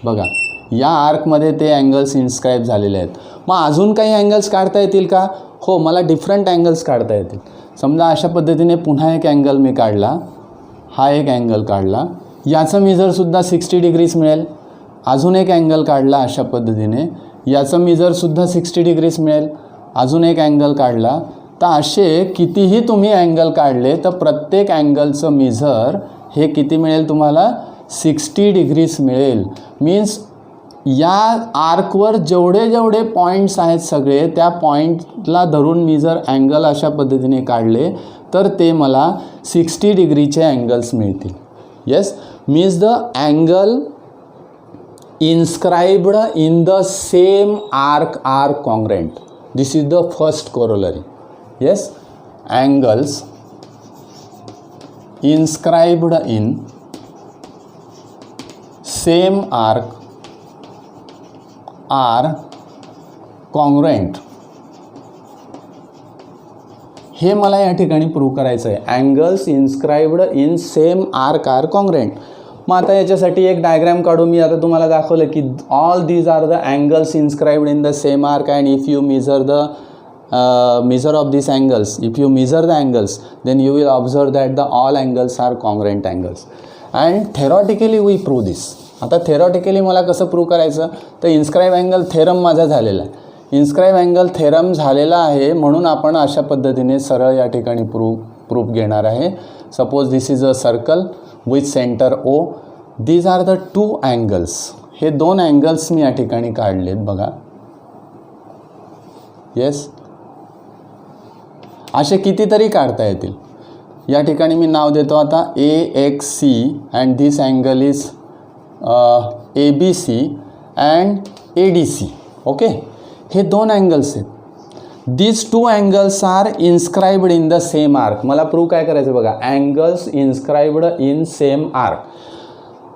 बघा, या आर्कमध्ये ते अँगल्स इन्स्क्राईब झालेले आहेत. मग अजून काही अँगल्स काढता येतील का? हो, मला डिफरंट अँगल्स काढता येतील. समजा अशा पद्धतीने पुन्हा एक अँगल मी काढला, हा एक अँगल काढला, याचं मेजरसुद्धा 60 डिग्रीज मिळेल. अजून एक अँगल काढला अशा पद्धतीने, याचं मेजरसुद्धा 60 डिग्रीज मिळेल. अजून एक अँगल काढला. तर असे कितीही तुम्ही अँगल काढले तर प्रत्येक अँगलचं मेजर हे किती मिळेल तुम्हाला? 60 डिग्रीज मिळेल. मीन्स या आर्कवर जेवढे जेवढे पॉईंट्स आहेत सगळे, त्या पॉईंटला धरून मी जर अँगल अशा पद्धतीने काढले तर ते मला 60 डिग्रीचे अँगल्स मिळतील. Yes, means the angle inscribed in the same arc are congruent. This is the first corollary. Yes, angles inscribed in same arc are congruent. हे मला या ठिकाणी प्रूव्ह करायचं आहे. Angles inscribed in same arc are congruent. मग आता याच्यासाठी एक डायग्राम काढू. मी आता तुम्हाला दाखवलं की all these are the angles inscribed in the same arc and if you measure the measure of these angles, if you measure the angles, then you will observe that the all angles are congruent angles and theoretically we prove this. आता theoretically मला कसं प्रूव्ह करायचं? तर इन्स्क्राइब अँगल थेरम माझा झालेला आहे. इन्स्क्राइब अँगल थेरम झालेला आहे म्हणून आपण अशा पद्धतीने सरळ या ठिकाणी प्रूफ घेणार आहे. Suppose this is a circle with centre O. These are the two angles. हे दोन अँगल्स मी या ठिकाणी काढलेत बघा. येस, असे कितीतरी काढता येतील. या ठिकाणी मी नाव देतो आता AXC and this angle is ABC and ADC. Okay, हे दोन अँगल्स आहेत. these two angles are inscribed in the same arc. मला प्रूव्ह काय करायचं बघा, angles inscribed in same arc.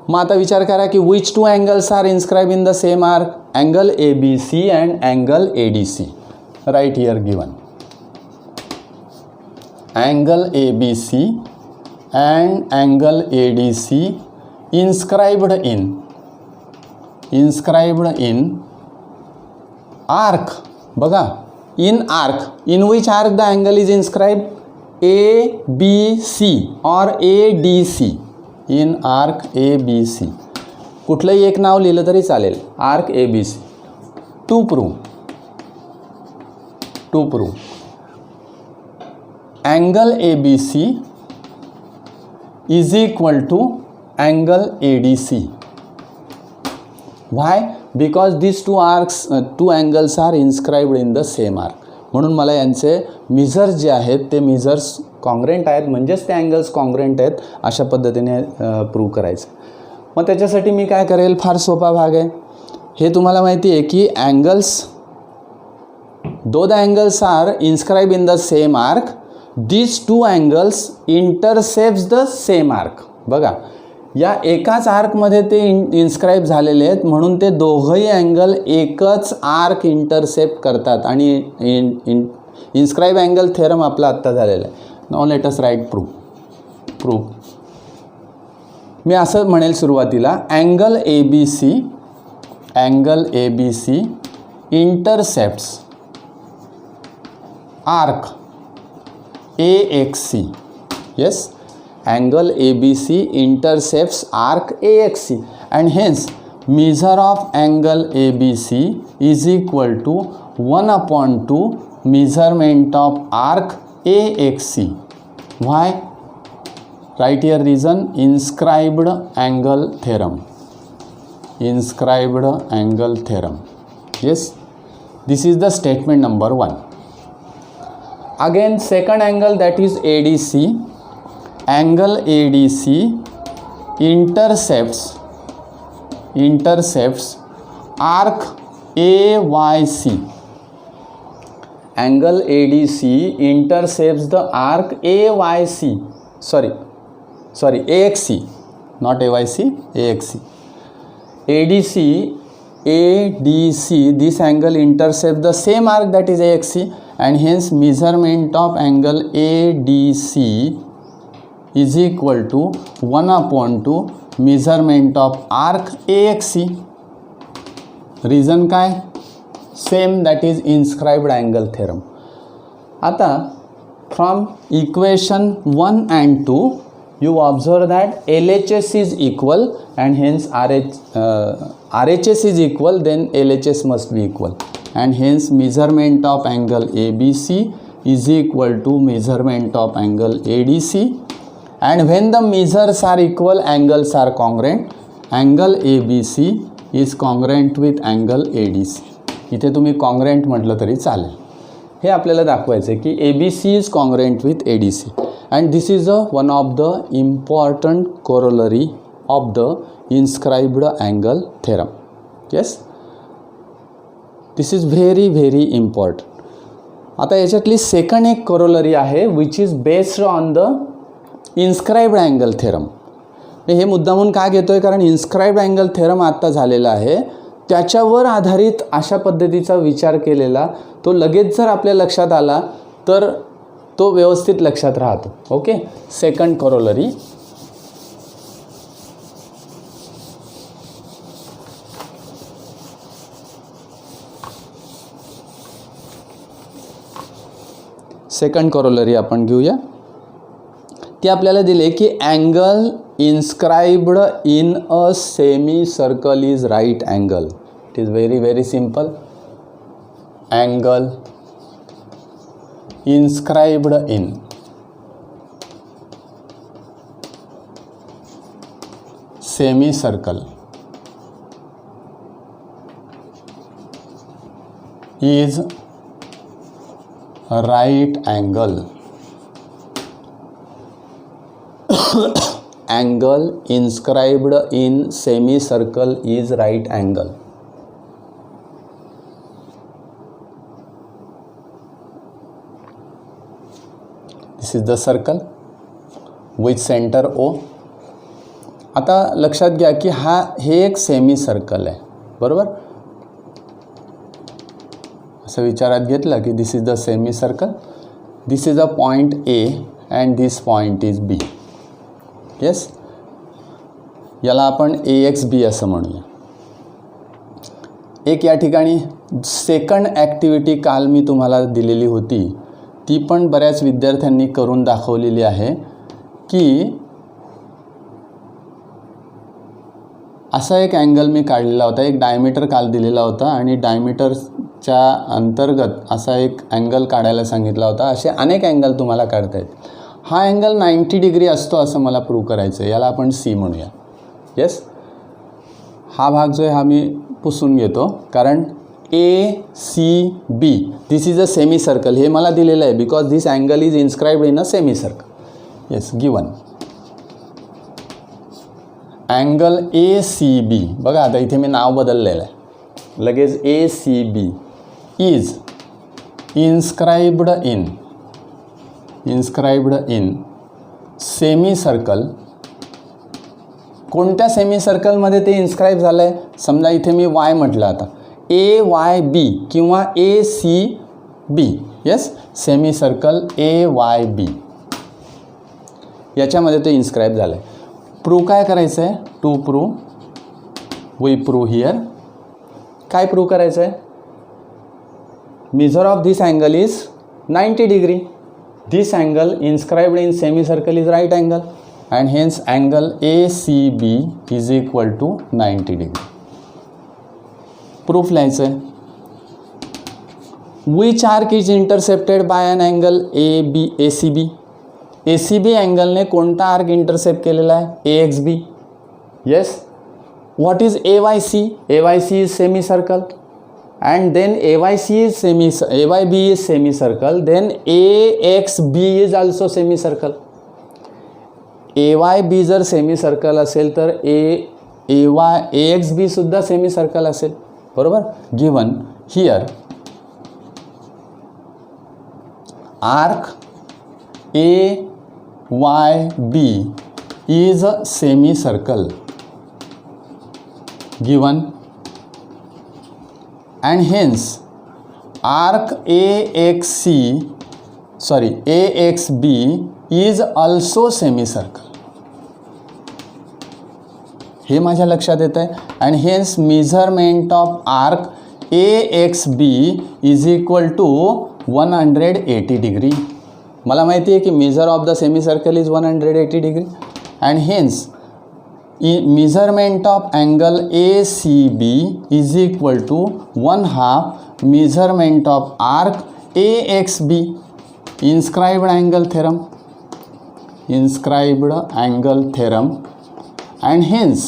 मग आता विचार करा की which two angles are inscribed in the same arc? Angle ABC and angle ADC. Right here given. Angle ABC and angle ADC inscribed in arc. बघा, in arc. In which arc the angle is inscribed? ABC or ADC. In arc ABC. कुठलंही एक नाव लिहिलं तरी चालेल. Arc ABC. To prove angle ABC is equal to angle ADC. Why? Because these two angles are inscribed in the same arc. म्हणून मला यांचे मिझर्स जे आहेत ते मिझर्स कॉन्ग्रेंट आहेत, म्हणजेच ते अँगल्स कॉन्ग्रेंट आहेत, अशा पद्धतीने प्रूव्ह करायचं. मग त्याच्यासाठी मी काय करेल, फार सोपा भाग आहे. हे तुम्हाला माहिती आहे की angles, though the angles are inscribe in the same arc, these two angles intercepts the same arc. बघा, या एकाच आर्कमध्ये ते इन्स्क्राईब झालेले आहेत, म्हणून ते दोघंही अँगल एकच आर्क इंटरसेप्ट करतात आणि इन्स्क्राईब अँगल थेरम आपला आत्ता झालेला आहे. Now let us write proof. मी असं म्हणेल सुरुवातीला, angle ABC intercepts arc AXC. Yes, angle ABC intercepts arc AXC, and hence measure of angle ABC is equal to 1/2 measurement of arc AXC. Why? Write here reason, inscribed angle theorem. Inscribed angle theorem. Yes, this is the statement number 1. Again, second angle, that is ADC. Angle ADC intercepts arc AYC. Angle ADC intercepts the arc AYC. Sorry, AXC, not AYC, AXC. ADC, this angle intercepts the same arc, that is AXC, and hence measurement of angle ADC is equal to 1/2 measurement of arc AXC. Reason काय? Same, that is inscribed angle theorem. आता from equation 1 and 2 you observe that LHS is equal and hence RHS is equal, then LHS must be equal, and hence measurement of angle ABC is equal to measurement of angle ADC, and when the measures are equal, angles are congruent. Angle ABC is congruent with angle ADC. इथे तुम्ही congruent म्हटलं तरी चालेल. हे आपल्याला दाखवायचं आहे की ABC is congruent with ADC, and this is one of the important corollary of the inscribed angle theorem. Yes, this is very very important. आता याच्यातली सेकंड एक corollary आहे which is based on the inscribed angle theorem. हे मुद्दामून का घेतोय, कारण inscribed angle theorem आत्ता झालेला आहे, त्याच्यावर आधारित अशा पद्धतीचा विचार केलेला तो लगेच जर आपल्या लक्षात आला तर तो व्यवस्थित लक्षात राहतो. Okay, second corollary. Second corollary आपण घेऊया. ती आपल्याला दिले की angle inscribed in a semicircle is right angle. It is very very simple. Angle inscribed in semicircle is right angle. Angle inscribed in semicircle is right angle. This is the circle with centre O. आता लक्षात घ्या की हे एक सेमी सर्कल आहे, बरोबर. असं विचारात घेतलं की this is the semicircle, this is a point A and this point is B. Yes, याला आपण AXB असं म्हणूया. एक या ठिकाणी सेकंड ॲक्टिव्हिटी काल मी तुम्हाला दिलेली होती, ती पण बऱ्याच विद्यार्थ्यांनी करून दाखवलेली आहे की असा एक अँगल मी काढलेला होता, एक डायमीटर काल दिलेला होता आणि डायमीटरच्या अंतर्गत असा एक अँगल काढायला सांगितला होता. असे अनेक अँगल तुम्हाला काढता आहेत. हा अँगल 90 डिग्री असतो असं मला प्रूव्ह करायचं आहे, याला आपण C म्हणूया. येस, हा भाग जो आहे हा मी पुसून घेतो, कारण ACB this is a semi circle हे मला दिलेलं आहे because this angle is inscribed in a semi circle. Yes, given angle ACB. बघा आता इथे मी नाव बदललेलं आहे लगेच. ACB is inscribed in semi circle. कोणत्या सेमी सर्कलमध्ये ते इन्स्क्राईब झालं आहे? समजा इथे मी Y म्हटलं, आता AYB किंवा ACB. Yes, semi circle AYB याच्यामध्ये ते इन्स्क्राईब झालं आहे. प्रूव्ह काय करायचं आहे? To prove we prove here. काय प्रूव्ह करायचं आहे? Measure of this angle is 90 degree. This angle inscribed in semicircle is right angle and hence angle ACB is equal to 90 degree. Proof लिहायचं आहे. Which arc is intercepted by an angle ACB? ACB अँगलने कोणता आर्क इंटरसेप्ट केलेला आहे? AXB. Yes. What is AYC? AYC is semicircle and then AYB is semicircle, then AXB is also semicircle. AYB जर सेमी सर्कल असेल तर AXB सुद्धा सेमी सर्कल असेल, बरोबर. Given here arc AYB is a semi circle given and hence arc AXB is also semicircle. हे माझ्या लक्षात येतं आहे. and hence measurement of arc AXB is equal to 180 degree. मला माहिती आहे की measure of the semicircle is 180 degree and hence measurement of angle ACB is equal to 1/2 measurement of arc AXB. inscribed angle theorem and hence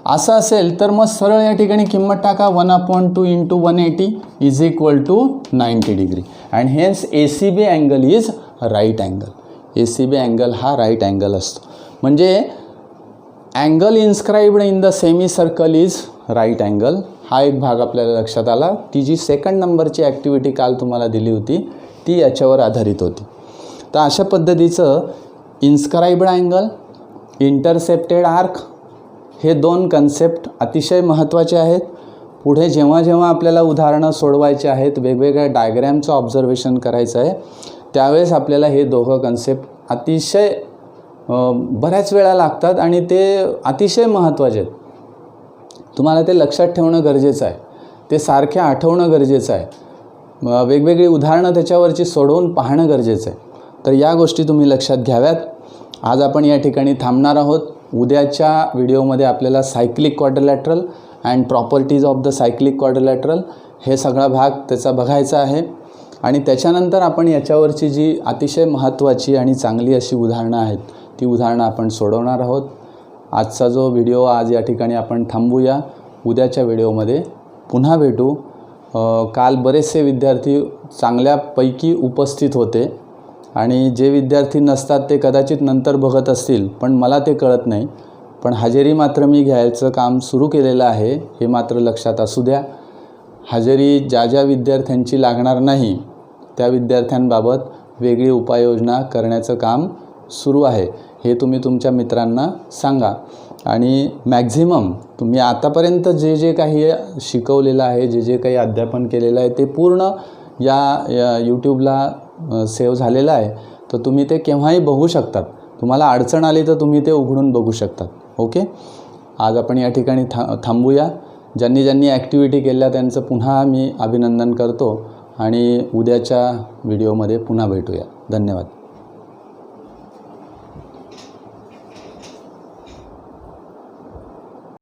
असं असेल तर मग सरळ या ठिकाणी किंमत टाका. 1/2 × 180 is equal to 90 degree and hence ACB angle is right angle. ACB angle हा राईट अँगल असतो. म्हणजे angle inscribed in the semicircle is right angle. हा एक भाग आपल्याला लक्षात आला. ती जी सेकंड नंबरची ॲक्टिव्हिटी काल तुम्हाला दिली होती ती याच्यावर आधारित होती. तर अशा पद्धतीचं इन्स्क्राइब्ड अँगल, इंटरसेप्टेड आर्क हे दोन कन्सेप्ट अतिशय महत्त्वाचे आहेत. पुढे जेव्हा जेव्हा आपल्याला उदाहरणं सोडवायचे आहेत, वेगवेगळ्या डायग्रॅमचं ऑब्झर्वेशन करायचं आहे, त्यावेळेस आपल्याला हे दोघं कन्सेप्ट अतिशय बऱ्याच वेळा लागतात आणि ते अतिशय महत्त्वाचे आहेत. तुम्हाला ते लक्षात ठेवणं गरजेचं आहे, ते सारखे आठवणं गरजेचं आहे, वेगवेगळी उदाहरणं त्याच्यावरची सोडवून पाहणं गरजेचं आहे. तर या गोष्टी तुम्ही लक्षात घ्याव्यात. आज आपण या ठिकाणी थांबणार आहोत. उद्याच्या व्हिडिओमध्ये आपल्याला cyclic quadrilateral and properties of the cyclic quadrilateral हे सगळा भाग त्याचा बघायचा आहे आणि त्याच्यानंतर आपण याच्यावरची जी अतिशय महत्त्वाची आणि चांगली अशी उदाहरणं आहेत ती उदाहरणं आपण सोडवणार आहोत. आजचा जो व्हिडिओ आज या ठिकाणी आपण थांबूया. उद्याच्या व्हिडिओमध्ये पुन्हा भेटू. काल बरेचसे विद्यार्थी चांगल्यापैकी उपस्थित होते आणि जे विद्यार्थी नसतात ते कदाचित नंतर बघत असतील, पण मला ते कळत नाही. पण हजेरी मात्र मी घ्यायचं काम सुरू केलेलं आहे, हे मात्र लक्षात असू द्या. हजेरी ज्या ज्या विद्यार्थ्यांची लागणार नाही त्या विद्यार्थ्यांबाबत वेगळी उपाययोजना करण्याचं काम सुरू आहे हे तुम्ही तुमच्या मित्रांना सांगा. आणि मॅक्झिमम तुम्ही आतापर्यंत जे जे काही शिकवलेलं आहे, जे जे काही अध्यापन केलेलं आहे ते पूर्ण या यूट्यूबला सेव्ह झालेलं आहे. तर तुम्ही ते केव्हाही बघू शकतात. तुम्हाला अडचण आली तर तुम्ही ते उघडून बघू शकतात. ओके, आज आपण या ठिकाणी थांबूया. ज्यांनी ज्यांनी ॲक्टिव्हिटी केल्या त्यांचं पुन्हा मी अभिनंदन करतो आणि उद्याच्या व्हिडिओमध्ये पुन्हा भेटूया. धन्यवाद.